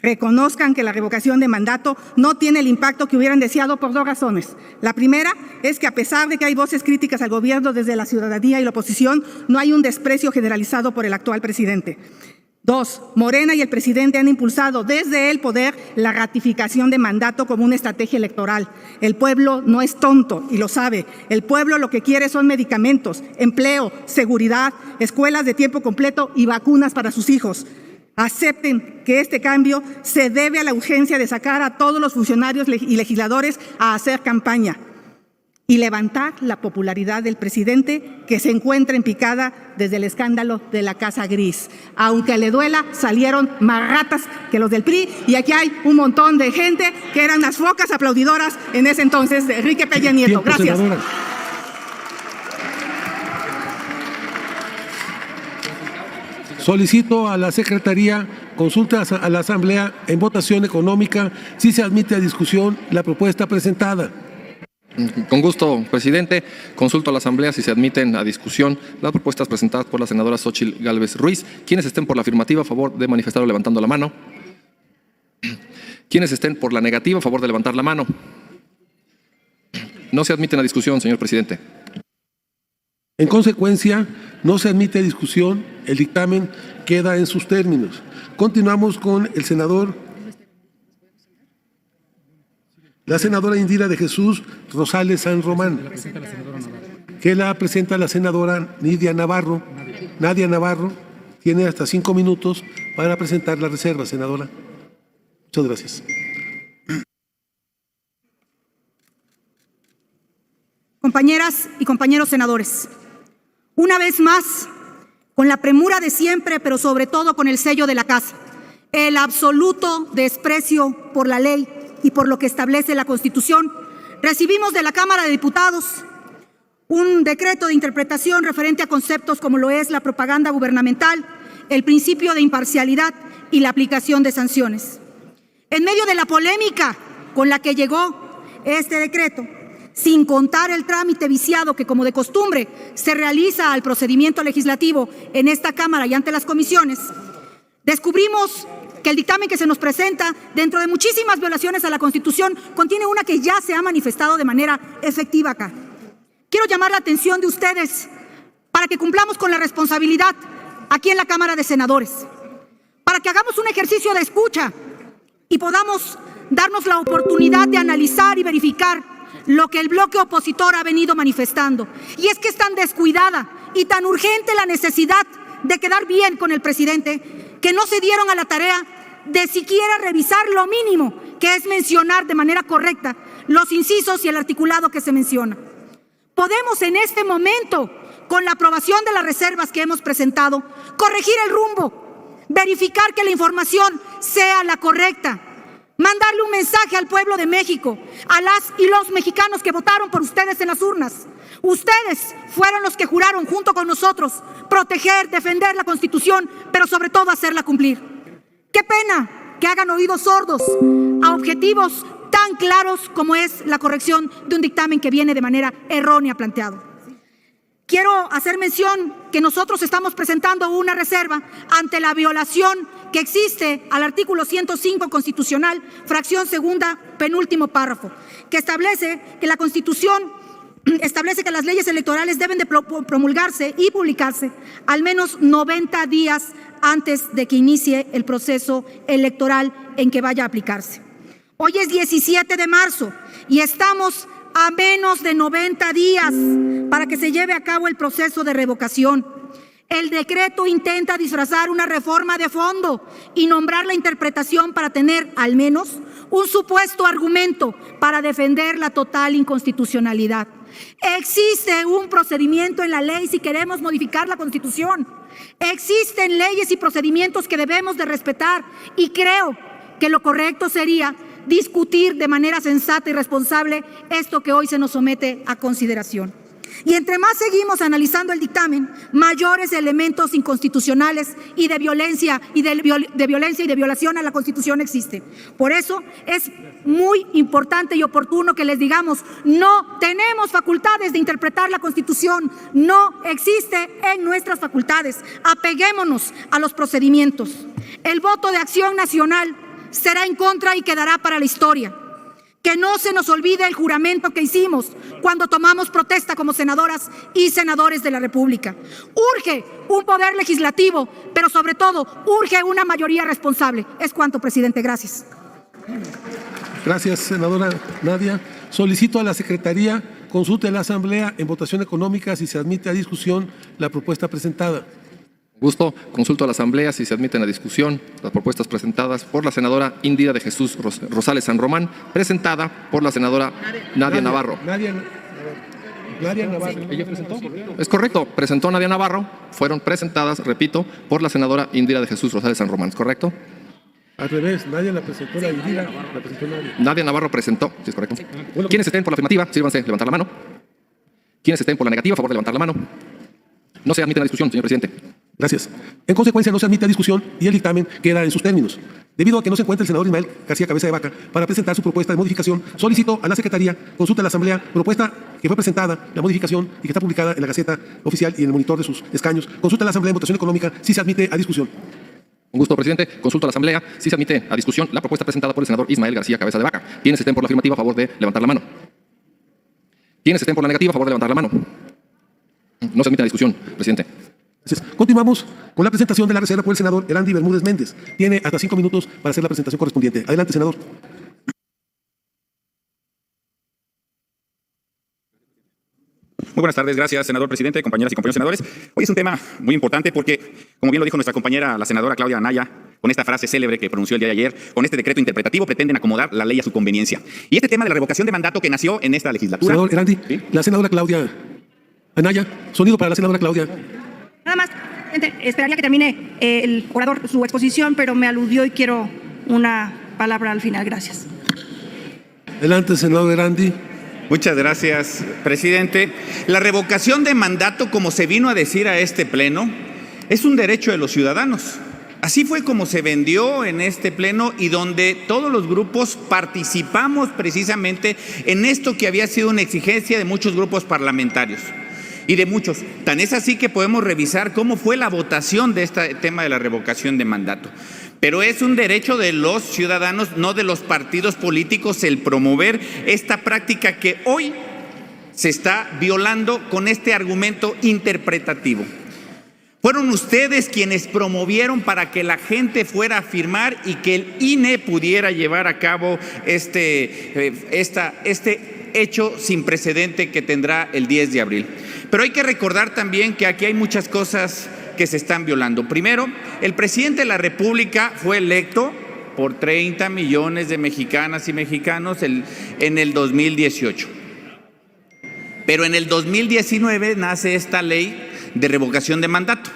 Reconozcan que la revocación de mandato no tiene el impacto que hubieran deseado por dos razones. La primera es que a pesar de que hay voces críticas al gobierno desde la ciudadanía y la oposición, no hay un desprecio generalizado por el actual presidente. Dos, Morena y el presidente han impulsado desde el poder la ratificación de mandato como una estrategia electoral. El pueblo no es tonto y lo sabe. El pueblo lo que quiere son medicamentos, empleo, seguridad, escuelas de tiempo completo y vacunas para sus hijos. Acepten que este cambio se debe a la urgencia de sacar a todos los funcionarios y legisladores a hacer campaña y levantar la popularidad del presidente que se encuentra en picada desde el escándalo de la Casa Gris. Aunque le duela, salieron más ratas que los del PRI y aquí hay un montón de gente que eran las focas aplaudidoras en ese entonces de Enrique Peña Nieto. Gracias. Senadora. Solicito a la Secretaría consulta a la Asamblea en votación económica si se admite a discusión la propuesta presentada. Con gusto, presidente. Consulto a la Asamblea si se admiten a discusión las propuestas presentadas por la senadora Xóchitl Gálvez Ruiz. Quienes estén por la afirmativa, a favor de manifestarlo levantando la mano. Quienes estén por la negativa, a favor de levantar la mano. No se admiten a discusión, señor presidente. En consecuencia, no se admite a discusión, el dictamen queda en sus términos. Continuamos con el senador, la senadora Indira de Jesús Rosales San Román, que la presenta la senadora Nadia Navarro. Nadia Navarro tiene hasta 5 minutos para presentar la reserva, senadora. Muchas gracias. Compañeras y compañeros senadores, una vez más, con la premura de siempre, pero sobre todo con el sello de la casa, el absoluto desprecio por la ley y por lo que establece la Constitución, recibimos de la Cámara de Diputados un decreto de interpretación referente a conceptos como lo es la propaganda gubernamental, el principio de imparcialidad y la aplicación de sanciones. En medio de la polémica con la que llegó este decreto, sin contar el trámite viciado que, como de costumbre, se realiza al procedimiento legislativo en esta Cámara y ante las comisiones, descubrimos que el dictamen que se nos presenta, dentro de muchísimas violaciones a la Constitución, contiene una que ya se ha manifestado de manera efectiva acá. Quiero llamar la atención de ustedes para que cumplamos con la responsabilidad aquí en la Cámara de Senadores, para que hagamos un ejercicio de escucha y podamos darnos la oportunidad de analizar y verificar lo que el bloque opositor ha venido manifestando. Y es que es tan descuidada y tan urgente la necesidad de quedar bien con el presidente que no se dieron a la tarea de siquiera revisar lo mínimo, que es mencionar de manera correcta los incisos y el articulado que se menciona. Podemos en este momento, con la aprobación de las reservas que hemos presentado, corregir el rumbo, verificar que la información sea la correcta, mandarle un mensaje al pueblo de México, a las y los mexicanos que votaron por ustedes en las urnas, Ustedes fueron los que juraron junto con nosotros proteger, defender la Constitución, pero sobre todo hacerla cumplir. Qué pena que hagan oídos sordos a objetivos tan claros como es la corrección de un dictamen que viene de manera errónea planteado. Quiero hacer mención que nosotros estamos presentando una reserva ante la violación que existe al artículo 105 constitucional, fracción segunda, penúltimo párrafo, que establece que la Constitución establece que las leyes electorales deben de promulgarse y publicarse al menos 90 días antes de que inicie el proceso electoral en que vaya a aplicarse. Hoy es 17 de marzo y estamos a menos de 90 días para que se lleve a cabo el proceso de revocación. El decreto intenta disfrazar una reforma de fondo y nombrar la interpretación para tener al menos un supuesto argumento para defender la total inconstitucionalidad. Existe un procedimiento en la ley si queremos modificar la Constitución. Existen leyes y procedimientos que debemos de respetar y creo que lo correcto sería discutir de manera sensata y responsable esto que hoy se nos somete a consideración. Y entre más seguimos analizando el dictamen, mayores elementos inconstitucionales y de violencia y de violación a la Constitución existen. Por eso es muy importante y oportuno que les digamos, no tenemos facultades de interpretar la Constitución, no existe en nuestras facultades. Apeguémonos a los procedimientos. El voto de Acción Nacional será en contra y quedará para la historia. Que no se nos olvide el juramento que hicimos cuando tomamos protesta como senadoras y senadores de la República. Urge un poder legislativo, pero sobre todo urge una mayoría responsable. Es cuanto, presidente. Gracias. Gracias, senadora Nadia. Solicito a la Secretaría consulte a la Asamblea en votación económica si se admite a discusión la propuesta presentada. Gusto. Consulto a la Asamblea si se admiten a discusión las propuestas presentadas por la senadora Indira de Jesús Rosales San Román, presentada por la senadora Nadia Navarro. Nadia Navarro. ¿Ella presentó? Es correcto. Presentó Nadia Navarro. Fueron presentadas, repito, por la senadora Indira de Jesús Rosales San Román. ¿Es correcto? Al revés, Nadia la presentó la Indira, la presentó Nadia. Nadia Navarro presentó. Sí, es correcto. ¿Quiénes estén por la afirmativa? Sírvanse levantar la mano. ¿Quiénes estén por la negativa? A favor de levantar la mano. No se admite la discusión, señor presidente. Gracias. En consecuencia, no se admite a discusión y el dictamen queda en sus términos. Debido a que no se encuentra el senador Ismael García Cabeza de Vaca para presentar su propuesta de modificación, solicito a la Secretaría consulte a la Asamblea propuesta que fue presentada, la modificación y que está publicada en la Gaceta Oficial y en el monitor de sus escaños. Consulte a la Asamblea en votación económica si se admite a discusión. Un gusto, presidente. Consulto a la Asamblea si se admite a discusión la propuesta presentada por el senador Ismael García Cabeza de Vaca. ¿Quiénes estén por la afirmativa? A favor de levantar la mano. ¿Quiénes estén por la negativa? A favor de levantar la mano. No se admite la discusión, presidente. Continuamos con la presentación de la reserva por el senador Erandi Bermúdez Méndez. Tiene hasta 5 minutos para hacer la presentación correspondiente. Adelante, senador. Muy buenas tardes, gracias, senador presidente, compañeras y compañeros senadores. Hoy es un tema muy importante porque, como bien lo dijo nuestra compañera, la senadora Claudia Anaya, con esta frase célebre que pronunció el día de ayer, con este decreto interpretativo pretenden acomodar la ley a su conveniencia. Y este tema de la revocación de mandato que nació en esta legislatura... Senador Erandi, ¿sí? La senadora Claudia Anaya, sonido para la senadora Claudia. Nada más, esperaría que termine el orador su exposición, pero me aludió y quiero una palabra al final. Gracias. Adelante, senador Erandi. Muchas gracias, presidente. La revocación de mandato, como se vino a decir a este pleno, es un derecho de los ciudadanos. Así fue como se vendió en este pleno y donde todos los grupos participamos precisamente en esto que había sido una exigencia de muchos grupos parlamentarios. Y de muchos. Tan es así que podemos revisar cómo fue la votación de este tema de la revocación de mandato. Pero es un derecho de los ciudadanos, no de los partidos políticos, el promover esta práctica que hoy se está violando con este argumento interpretativo. Fueron ustedes quienes promovieron para que la gente fuera a firmar y que el INE pudiera llevar a cabo este hecho sin precedente que tendrá el 10 de abril. Pero hay que recordar también que aquí hay muchas cosas que se están violando. Primero, el presidente de la República fue electo por 30 millones de mexicanas y mexicanos en el 2018. Pero en el 2019 nace esta ley de revocación de mandato,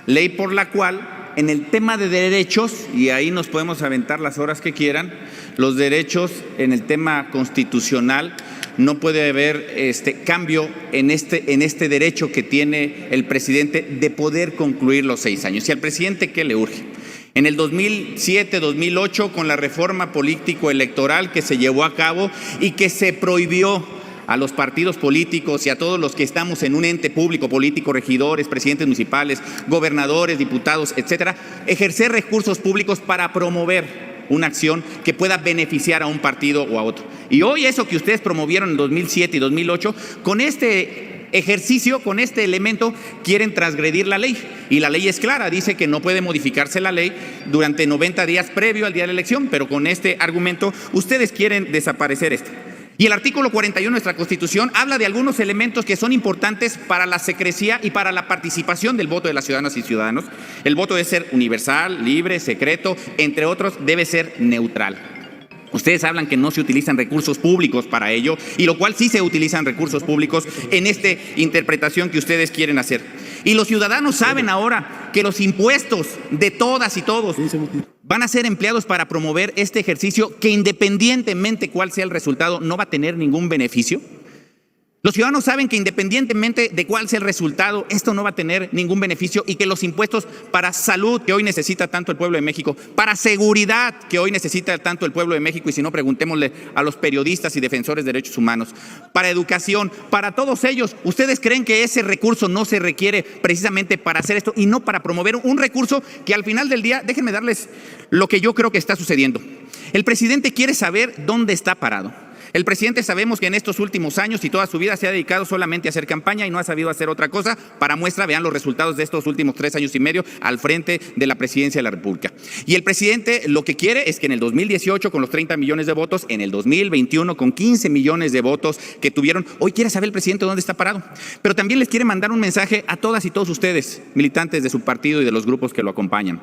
ley por la cual en el tema de derechos, y ahí nos podemos aventar las horas que quieran, los derechos en el tema constitucional no puede haber cambio en este derecho que tiene el presidente de poder concluir los 6 años. ¿Y al presidente qué le urge? En el 2007-2008, con la reforma político-electoral que se llevó a cabo y que se prohibió a los partidos políticos y a todos los que estamos en un ente público político, regidores, presidentes municipales, gobernadores, diputados, etcétera, ejercer recursos públicos para promover una acción que pueda beneficiar a un partido o a otro. Y hoy eso que ustedes promovieron en 2007 y 2008, con este ejercicio, con este elemento, quieren transgredir la ley. Y la ley es clara, dice que no puede modificarse la ley durante 90 días previo al día de la elección, pero con este argumento ustedes quieren desaparecer esto. Y el artículo 41 de nuestra Constitución habla de algunos elementos que son importantes para la secrecía y para la participación del voto de las ciudadanas y ciudadanos. El voto debe ser universal, libre, secreto, entre otros, debe ser neutral. Ustedes hablan que no se utilizan recursos públicos para ello, y lo cual sí se utilizan recursos públicos en esta interpretación que ustedes quieren hacer. Y los ciudadanos saben ahora que los impuestos de todas y todos van a ser empleados para promover este ejercicio que, independientemente cuál sea el resultado, no va a tener ningún beneficio. Los ciudadanos saben que, independientemente de cuál sea el resultado, esto no va a tener ningún beneficio, y que los impuestos para salud, que hoy necesita tanto el pueblo de México, para seguridad, que hoy necesita tanto el pueblo de México, y si no, preguntémosle a los periodistas y defensores de derechos humanos, para educación, para todos ellos, ¿ustedes creen que ese recurso no se requiere precisamente para hacer esto y no para promover un recurso que al final del día, déjenme darles lo que yo creo que está sucediendo? El presidente quiere saber dónde está parado. El presidente, sabemos que en estos últimos años y toda su vida se ha dedicado solamente a hacer campaña y no ha sabido hacer otra cosa. Para muestra, vean los resultados de estos últimos 3 años y medio al frente de la presidencia de la República. Y el presidente lo que quiere es que en el 2018 con los 30 millones de votos, en el 2021 con 15 millones de votos que tuvieron, hoy quiere saber el presidente dónde está parado. Pero también les quiere mandar un mensaje a todas y todos ustedes, militantes de su partido y de los grupos que lo acompañan.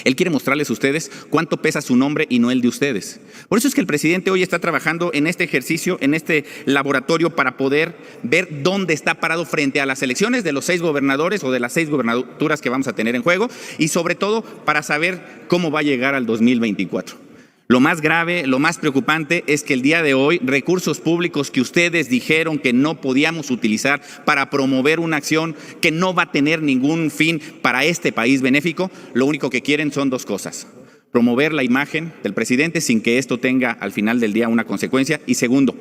Él quiere mostrarles a ustedes cuánto pesa su nombre y no el de ustedes. Por eso es que el presidente hoy está trabajando en este ejercicio, en este laboratorio, para poder ver dónde está parado frente a las elecciones de los 6 gobernadores o de las 6 gobernaturas que vamos a tener en juego, y sobre todo para saber cómo va a llegar al 2024. Lo más grave, lo más preocupante es que el día de hoy recursos públicos que ustedes dijeron que no podíamos utilizar para promover una acción que no va a tener ningún fin para este país benéfico, lo único que quieren son 2 cosas: promover la imagen del presidente sin que esto tenga al final del día una consecuencia, y segundo,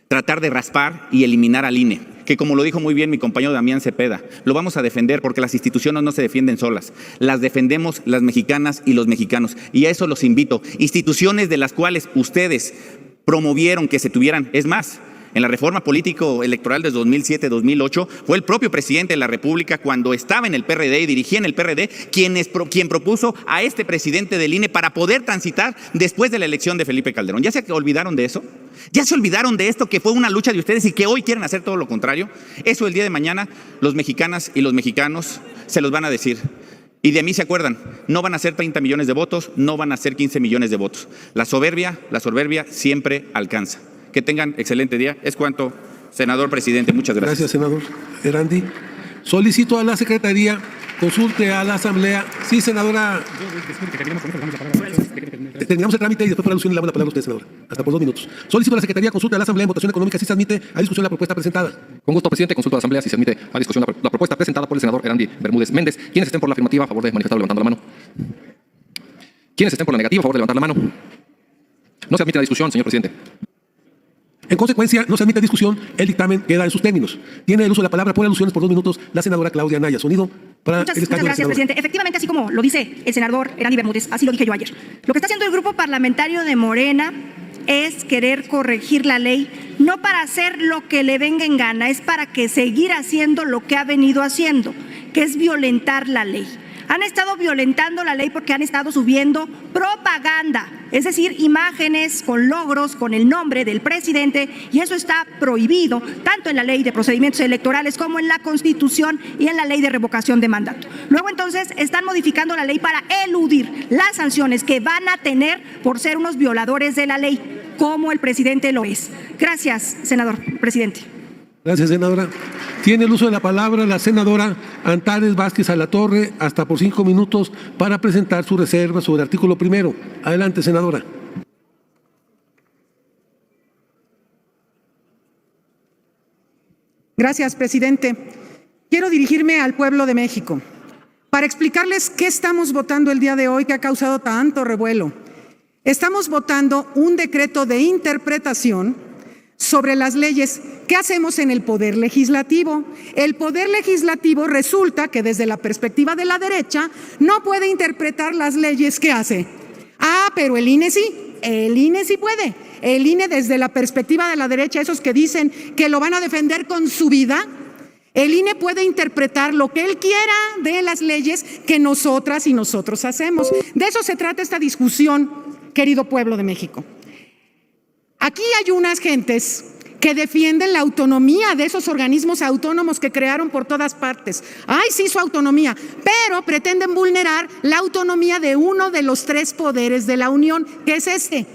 tratar de raspar y eliminar al INE, que, como lo dijo muy bien mi compañero Damián Cepeda, lo vamos a defender porque las instituciones no se defienden solas, las defendemos las mexicanas y los mexicanos, y a eso los invito. Instituciones de las cuales ustedes promovieron que se tuvieran, es más, en la reforma político-electoral de 2007-2008, fue el propio presidente de la República, cuando estaba en el PRD y dirigía en el PRD, quien propuso a este presidente del INE para poder transitar después de la elección de Felipe Calderón. ¿Ya se olvidaron de eso? ¿Ya se olvidaron de esto que fue una lucha de ustedes y que hoy quieren hacer todo lo contrario? Eso el día de mañana los mexicanas y los mexicanos se los van a decir. Y de mí se acuerdan, no van a ser 30 millones de votos, no van a ser 15 millones de votos. La soberbia siempre alcanza. Que tengan excelente día. Es cuanto, senador presidente. Muchas gracias. Gracias, senador Erandi. Solicito a la Secretaría consulte a la Asamblea. Sí, senadora. Terminamos el trámite y después por alusión le damos la palabra a usted, senadora. Hasta por 2 minutos. Solicito a la Secretaría consulte a la Asamblea en votación económica si se admite a discusión la propuesta presentada. Con gusto, presidente. Consulto a la Asamblea si se admite a discusión la propuesta presentada por el senador Erandi Bermúdez Méndez. ¿Quiénes estén por la afirmativa, a favor de manifestarlo levantando la mano? ¿Quiénes estén por la negativa, a favor de levantar la mano? No se admite la discusión, señor presidente. En consecuencia, no se admite discusión, el dictamen queda en sus términos. Tiene el uso de la palabra por alusiones por 2 minutos la senadora Claudia Anaya. Sonido para el escaño. Muchas gracias, presidente. Efectivamente, así como lo dice el senador Erandi Bermúdez, así lo dije yo ayer. Lo que está haciendo el grupo parlamentario de Morena es querer corregir la ley, no para hacer lo que le venga en gana, es para que seguir haciendo lo que ha venido haciendo, que es violentar la ley. Han estado violentando la ley porque han estado subiendo propaganda, es decir, imágenes con logros, con el nombre del presidente, y eso está prohibido tanto en la ley de procedimientos electorales como en la Constitución y en la ley de revocación de mandato. Luego entonces están modificando la ley para eludir las sanciones que van a tener por ser unos violadores de la ley, como el presidente lo es. Gracias, senador presidente. Gracias, senadora. Tiene el uso de la palabra la senadora Antares Vázquez Alatorre, hasta por 5 minutos, para presentar su reserva sobre el artículo 1. Adelante, senadora. Gracias, presidente. Quiero dirigirme al pueblo de México para explicarles qué estamos votando el día de hoy que ha causado tanto revuelo. Estamos votando un decreto de interpretación sobre las leyes. ¿Qué hacemos en el Poder Legislativo? El Poder Legislativo resulta que desde la perspectiva de la derecha no puede interpretar las leyes que hace. Ah, pero el INE sí. El INE sí puede. El INE desde la perspectiva de la derecha, esos que dicen que lo van a defender con su vida, el INE puede interpretar lo que él quiera de las leyes que nosotras y nosotros hacemos. De eso se trata esta discusión, querido pueblo de México. Aquí hay unas gentes que defienden la autonomía de esos organismos autónomos que crearon por todas partes. Ay, sí, su autonomía, pero pretenden vulnerar la autonomía de uno de los 3 poderes de la Unión, que es este.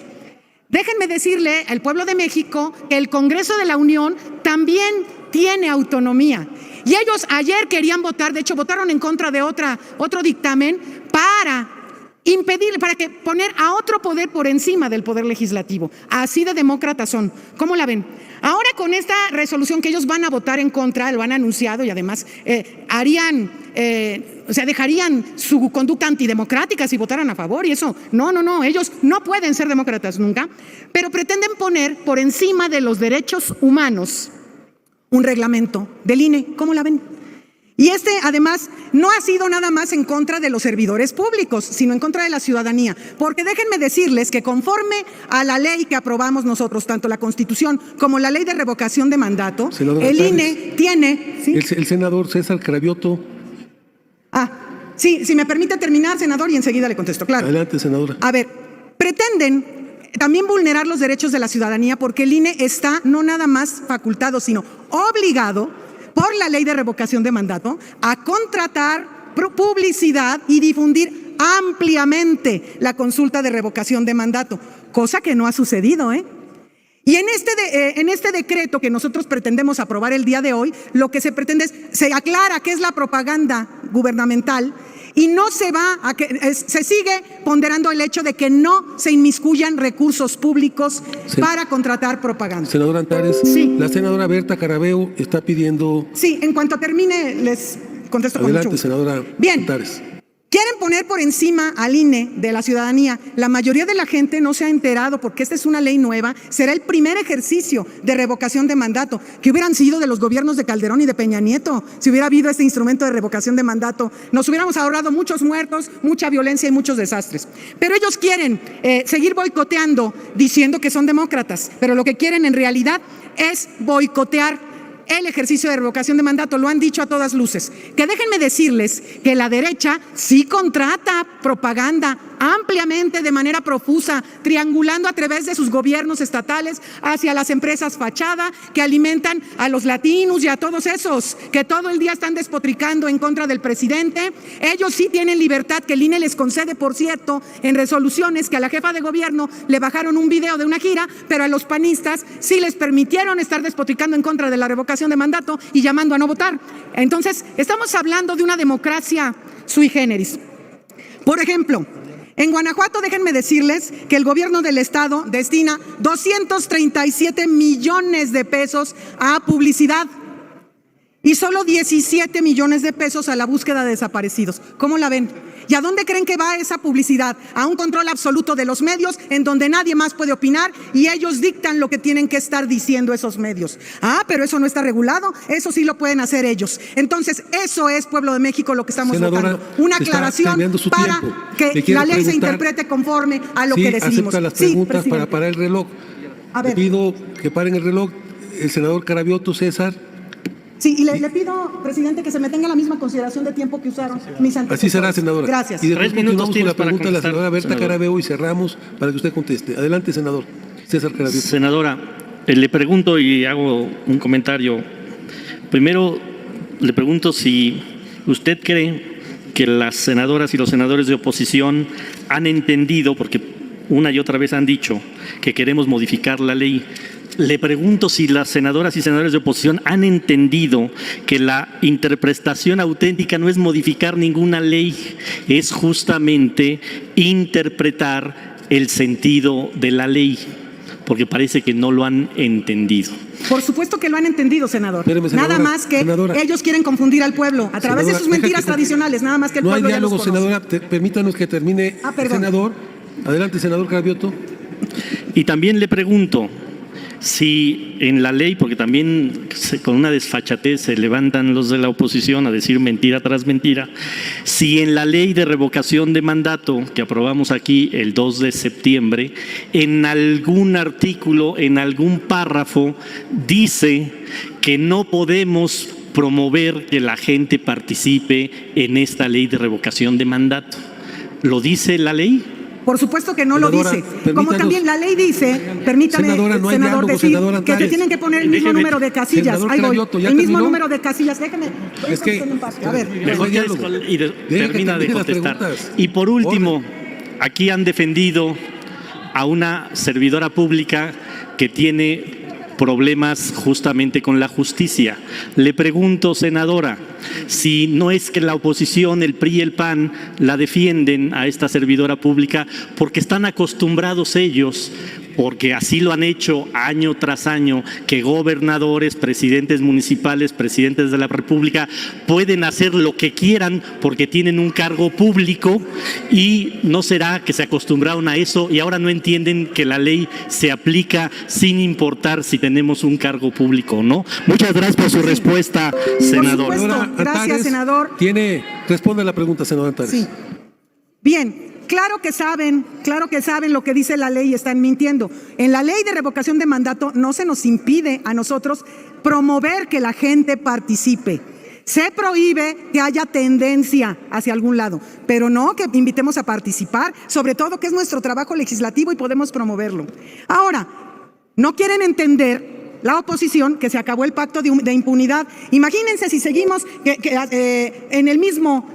Déjenme decirle al pueblo de México que el Congreso de la Unión también tiene autonomía. Y ellos ayer querían votar, de hecho votaron en contra de otro dictamen para impedir, para que poner a otro poder por encima del poder legislativo. Así de demócratas son. ¿Cómo la ven? Ahora con esta resolución que ellos van a votar en contra, lo han anunciado y además dejarían su conducta antidemocrática si votaran a favor y eso. No, ellos no pueden ser demócratas nunca, pero pretenden poner por encima de los derechos humanos un reglamento del INE. ¿Cómo la ven? Y además, no ha sido nada más en contra de los servidores públicos, sino en contra de la ciudadanía. Porque déjenme decirles que conforme a la ley que aprobamos nosotros, tanto la Constitución como la ley de revocación de mandato, Senadora el Tares, INE tiene... ¿sí? El senador César Cravioto. Sí, si me permite terminar, senador, y enseguida le contesto, claro. Adelante, senadora. A ver, pretenden también vulnerar los derechos de la ciudadanía porque el INE está no nada más facultado, sino obligado por la ley de revocación de mandato a contratar publicidad y difundir ampliamente la consulta de revocación de mandato, cosa que no ha sucedido, Y en este decreto que nosotros pretendemos aprobar el día de hoy, lo que se pretende es, se aclara qué es la propaganda gubernamental y no se va a que se sigue ponderando el hecho de que no se inmiscuyan recursos públicos para contratar propaganda. Senadora Antares, sí. La senadora Berta Carabeo está pidiendo... Sí, en cuanto termine les contesto con mucho gusto. Senadora Bien. Antares. Quieren poner por encima al INE de la ciudadanía. La mayoría de la gente no se ha enterado porque esta es una ley nueva. Será el primer ejercicio de revocación de mandato que hubieran sido de los gobiernos de Calderón y de Peña Nieto. Si hubiera habido este instrumento de revocación de mandato, nos hubiéramos ahorrado muchos muertos, mucha violencia y muchos desastres. Pero ellos quieren seguir boicoteando diciendo que son demócratas, pero lo que quieren en realidad es boicotear el ejercicio de revocación de mandato. Lo han dicho a todas luces. Que déjenme decirles que la derecha sí contrata propaganda ampliamente, de manera profusa, triangulando a través de sus gobiernos estatales hacia las empresas fachada que alimentan a los latinos y a todos esos que todo el día están despotricando en contra del presidente. Ellos sí tienen libertad que el INE les concede, por cierto, en resoluciones que a la jefa de gobierno le bajaron un video de una gira, pero a los panistas sí les permitieron estar despotricando en contra de la revocación de mandato y llamando a no votar. Entonces, estamos hablando de una democracia sui generis. Por ejemplo, en Guanajuato, déjenme decirles que el gobierno del estado destina 237 millones de pesos a publicidad y solo 17 millones de pesos a la búsqueda de desaparecidos. ¿Cómo la ven? ¿Y a dónde creen que va esa publicidad? A un control absoluto de los medios en donde nadie más puede opinar y ellos dictan lo que tienen que estar diciendo esos medios. Pero eso no está regulado, eso sí lo pueden hacer ellos. Entonces, eso es, pueblo de México, lo que estamos votando. Una aclaración para que la ley se interprete conforme a lo que decidimos. Acepta las preguntas para parar el reloj. Le pido que paren el reloj. El senador Cravioto, César. Sí, y le pido, presidente, que se me tenga la misma consideración de tiempo que usaron mis antecesores. Así será, senadora. Gracias. Y después continuamos con la pregunta de la senadora Berta Carabeo y cerramos para que usted conteste. Adelante, senador. César Cravioto. Senadora, le pregunto y hago un comentario. Primero, le pregunto si usted cree que las senadoras y los senadores de oposición han entendido, porque una y otra vez han dicho que queremos modificar la ley. Le pregunto si las senadoras y senadores de oposición han entendido que la interpretación auténtica no es modificar ninguna ley, es justamente interpretar el sentido de la ley. porque parece que no lo han entendido. Por supuesto que lo han entendido, senador. Espéreme, senadora, nada más que senadora. Ellos quieren confundir al pueblo a través de sus mentiras tradicionales, nada más que el no hay pueblo ya los diálogo, conoce. senadora. Permítanos que termine, senador. Adelante, senador Cravioto. Y también le pregunto si en la ley, porque también con una desfachatez se levantan los de la oposición a decir mentira tras mentira, si en la ley de revocación de mandato que aprobamos aquí el 2 de septiembre, en algún artículo, en algún párrafo, dice que no podemos promover que la gente participe en esta ley de revocación de mandato. ¿Lo dice la ley? Por supuesto que no Senadora, lo dice. Como también la ley dice, permítame, senadora, no hay senador, diálogo, decir senadora que te Antares. tienen que poner el mismo número de casillas. Senador Ahí voy. Cravioto, ¿ya El mismo terminó? número de casillas. Déjame. Es que, a ver. Mejor diálogo. termina de contestar. Y por último, aquí han defendido a una servidora pública que tiene problemas justamente con la justicia. Le pregunto, senadora, si no es que la oposición, el PRI y el PAN, la defienden a esta servidora pública porque están acostumbrados ellos, porque así lo han hecho año tras año, que gobernadores, presidentes municipales, presidentes de la República pueden hacer lo que quieran porque tienen un cargo público, y no será que se acostumbraron a eso y ahora no entienden que la ley se aplica sin importar si tenemos un cargo público o no. Muchas gracias por su respuesta, senador. Por supuesto. Gracias, senador. Responde a la pregunta, senador Antares. Sí. Bien. Claro que saben lo que dice la ley y están mintiendo. En la ley de revocación de mandato no se nos impide a nosotros promover que la gente participe. Se prohíbe que haya tendencia hacia algún lado, pero no que invitemos a participar, sobre todo que es nuestro trabajo legislativo y podemos promoverlo. Ahora, no quieren entender la oposición que se acabó el pacto de impunidad. Imagínense si seguimos en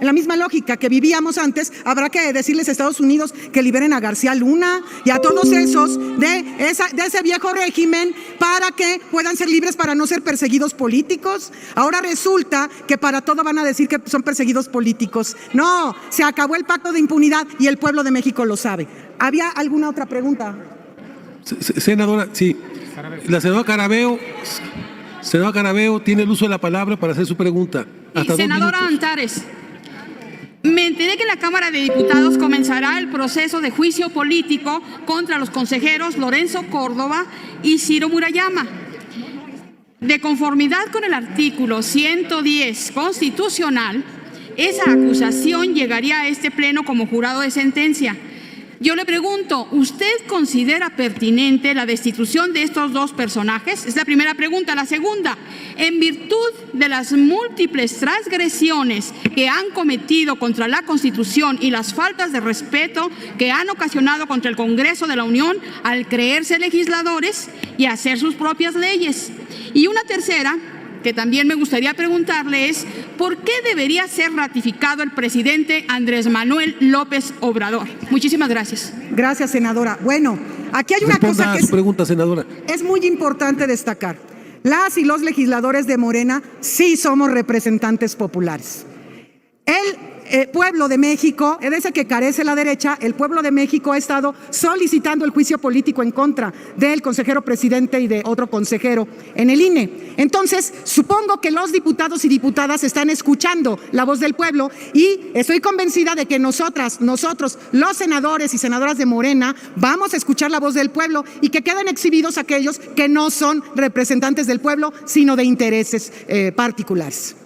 la misma lógica que vivíamos antes, habrá que decirles a Estados Unidos que liberen a García Luna y a todos esos de ese viejo régimen para que puedan ser libres, para no ser perseguidos políticos. Ahora resulta que para todo van a decir que son perseguidos políticos. No, se acabó el pacto de impunidad y el pueblo de México lo sabe. ¿Había alguna otra pregunta? Senadora, sí. La senadora Carabeo tiene el uso de la palabra para hacer su pregunta. Senadora Antares, me enteré que en la Cámara de Diputados comenzará el proceso de juicio político contra los consejeros Lorenzo Córdoba y Ciro Murayama. De conformidad con el artículo 110 constitucional, esa acusación llegaría a este pleno como jurado de sentencia. Yo le pregunto, ¿usted considera pertinente la destitución de estos dos personajes? Es la primera pregunta. La segunda, en virtud de las múltiples transgresiones que han cometido contra la Constitución y las faltas de respeto que han ocasionado contra el Congreso de la Unión al creerse legisladores y hacer sus propias leyes. Y una tercera, que también me gustaría preguntarle, es ¿por qué debería ser ratificado el presidente Andrés Manuel López Obrador? Muchísimas gracias. Gracias, senadora. Bueno, aquí hay una cosa que pregunta, senadora. Es muy importante destacar. Las y los legisladores de Morena sí somos representantes populares. El pueblo de México, es ese que carece la derecha, el pueblo de México ha estado solicitando el juicio político en contra del consejero presidente y de otro consejero en el INE. Entonces, supongo que los diputados y diputadas están escuchando la voz del pueblo y estoy convencida de que nosotros, los senadores y senadoras de Morena, vamos a escuchar la voz del pueblo y que queden exhibidos aquellos que no son representantes del pueblo, sino de intereses particulares.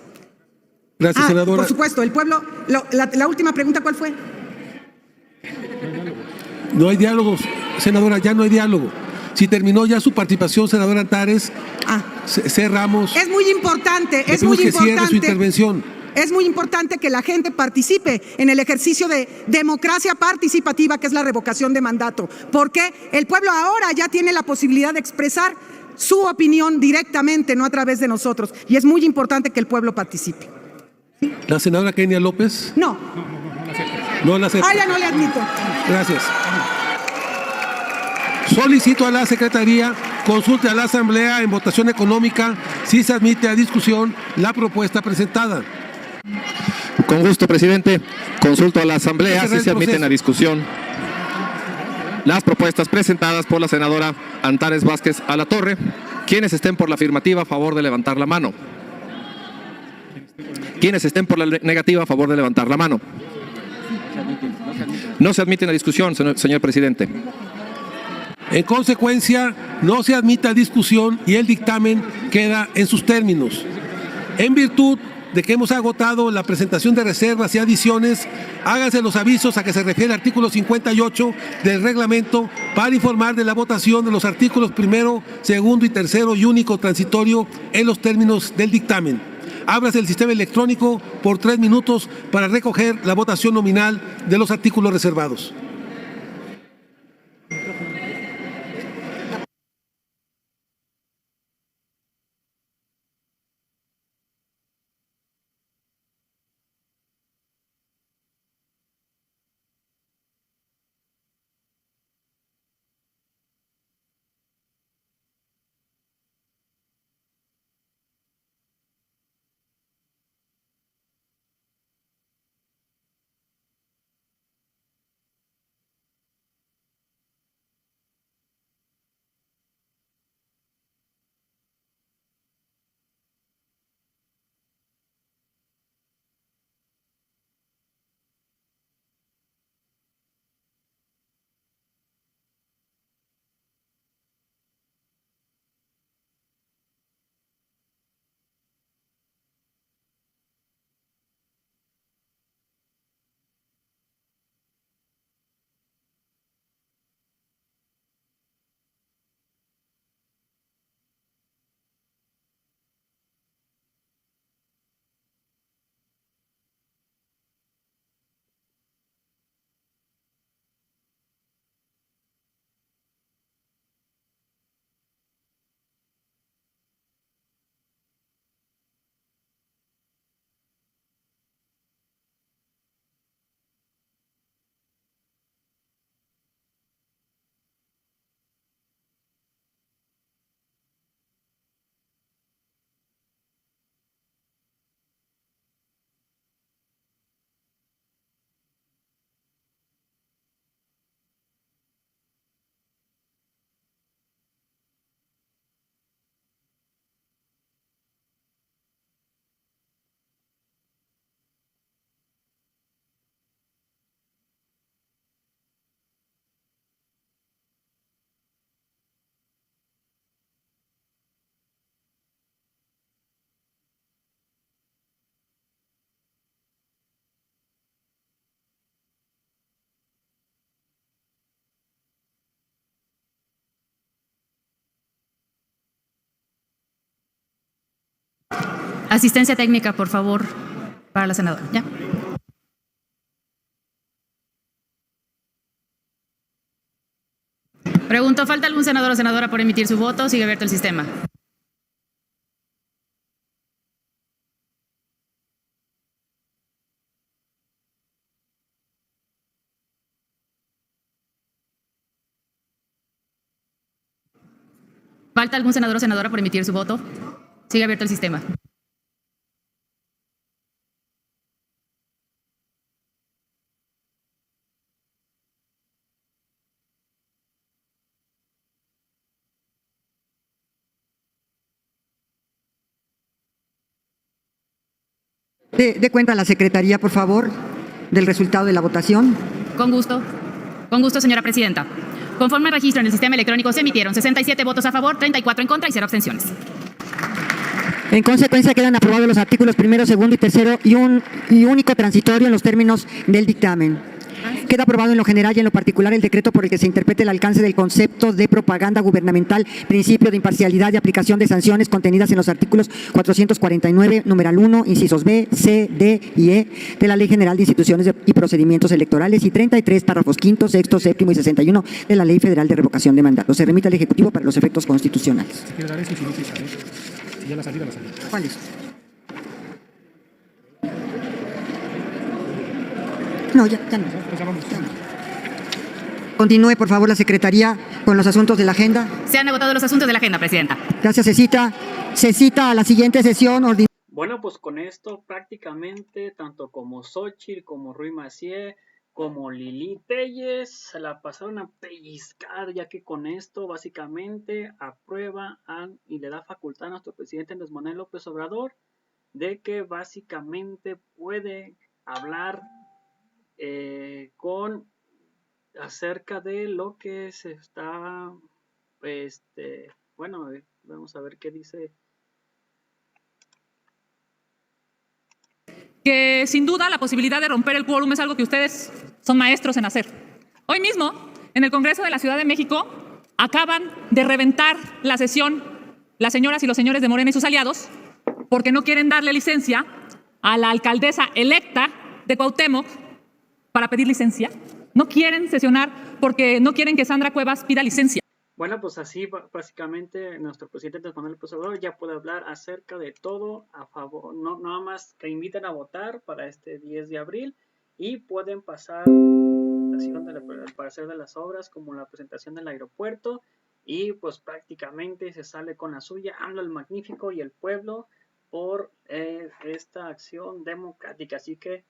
Gracias, senadora. Por supuesto, el pueblo. La última pregunta, ¿cuál fue? No hay diálogos, senadora, ya no hay diálogo. Si terminó ya su participación, senadora Antares, cerramos. Es muy importante, cierre su intervención. Es muy importante que la gente participe en el ejercicio de democracia participativa, que es la revocación de mandato, porque el pueblo ahora ya tiene la posibilidad de expresar su opinión directamente, no a través de nosotros, y es muy importante que el pueblo participe. ¿La senadora Kenia López? No. No la acepto. Ya no le admito. Gracias. Solicito a la Secretaría consulte a la Asamblea en votación económica si se admite a discusión la propuesta presentada. Con gusto, presidente. Consulto a la Asamblea si se admiten a discusión las propuestas presentadas por la senadora Antares Vázquez Alatorre. Quienes estén por la afirmativa, a favor de levantar la mano. Quienes estén por la negativa, a favor de levantar la mano. No se admite la discusión, señor presidente. En consecuencia, no se admite discusión y el dictamen queda en sus términos. En virtud de que hemos agotado la presentación de reservas y adiciones, háganse los avisos a que se refiere el artículo 58 del reglamento para informar de la votación de los artículos primero, segundo y tercero y único transitorio en los términos del dictamen. Ábrase el sistema electrónico por 3 minutos para recoger la votación nominal de los artículos reservados. Asistencia técnica, por favor, para la senadora. ¿Ya? Pregunto, ¿falta algún senador o senadora por emitir su voto? Sigue abierto el sistema. ¿Falta algún senador o senadora por emitir su voto? Sigue abierto el sistema. De cuenta a la Secretaría, por favor, del resultado de la votación. Con gusto, señora presidenta. Conforme al registro en el sistema electrónico, se emitieron 67 votos a favor, 34 en contra y 0 abstenciones. En consecuencia, quedan aprobados los artículos primero, segundo y tercero y único transitorio en los términos del dictamen. Queda aprobado en lo general y en lo particular el decreto por el que se interprete el alcance del concepto de propaganda gubernamental, principio de imparcialidad y aplicación de sanciones contenidas en los artículos 449, numeral 1, incisos B, C, D y E de la Ley General de Instituciones y Procedimientos Electorales y 33, párrafos 5, 6, 7 y 61 de la Ley Federal de Revocación de Mandato. Se remite al Ejecutivo para los efectos constitucionales. ¿Cuál es? No, ya no. Continúe, por favor, la Secretaría con los asuntos de la agenda. Se han agotado los asuntos de la agenda, presidenta. Gracias, se cita a la siguiente sesión ordinaria. Bueno, pues con esto prácticamente, tanto como Xóchitl como Ruiz Massieu, como Lili Telles se la pasaron a pellizcar, ya que con esto básicamente aprueba y le da facultad a nuestro presidente Andrés Manuel López Obrador de que básicamente puede hablar acerca de lo que se está, bueno, vamos a ver qué dice. Que sin duda la posibilidad de romper el quórum es algo que ustedes son maestros en hacer. Hoy mismo, en el Congreso de la Ciudad de México, acaban de reventar la sesión las señoras y los señores de Morena y sus aliados porque no quieren darle licencia a la alcaldesa electa de Cuauhtémoc para pedir licencia. No quieren sesionar porque no quieren que Sandra Cuevas pida licencia. Bueno, pues así básicamente nuestro presidente Andrés Manuel López Obrador ya puede hablar acerca de todo a favor, no nada más que inviten a votar para este 10 de abril y pueden pasar el parecer de las obras como la presentación del aeropuerto y pues prácticamente se sale con la suya, AMLO el Magnífico y el pueblo por esta acción democrática. Así que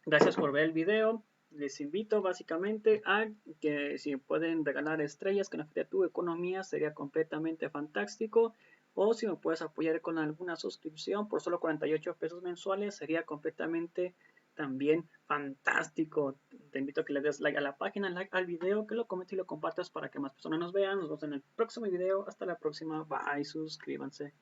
gracias por ver el video. Les invito básicamente a que si pueden regalar estrellas con la Tu Economía sería completamente fantástico, o si me puedes apoyar con alguna suscripción por solo 48 pesos mensuales sería completamente también fantástico. Te invito a que le des like a la página, like al video, que lo comentes y lo compartas para que más personas nos vean. Nos vemos en el próximo video. Hasta la próxima. Bye, suscríbanse.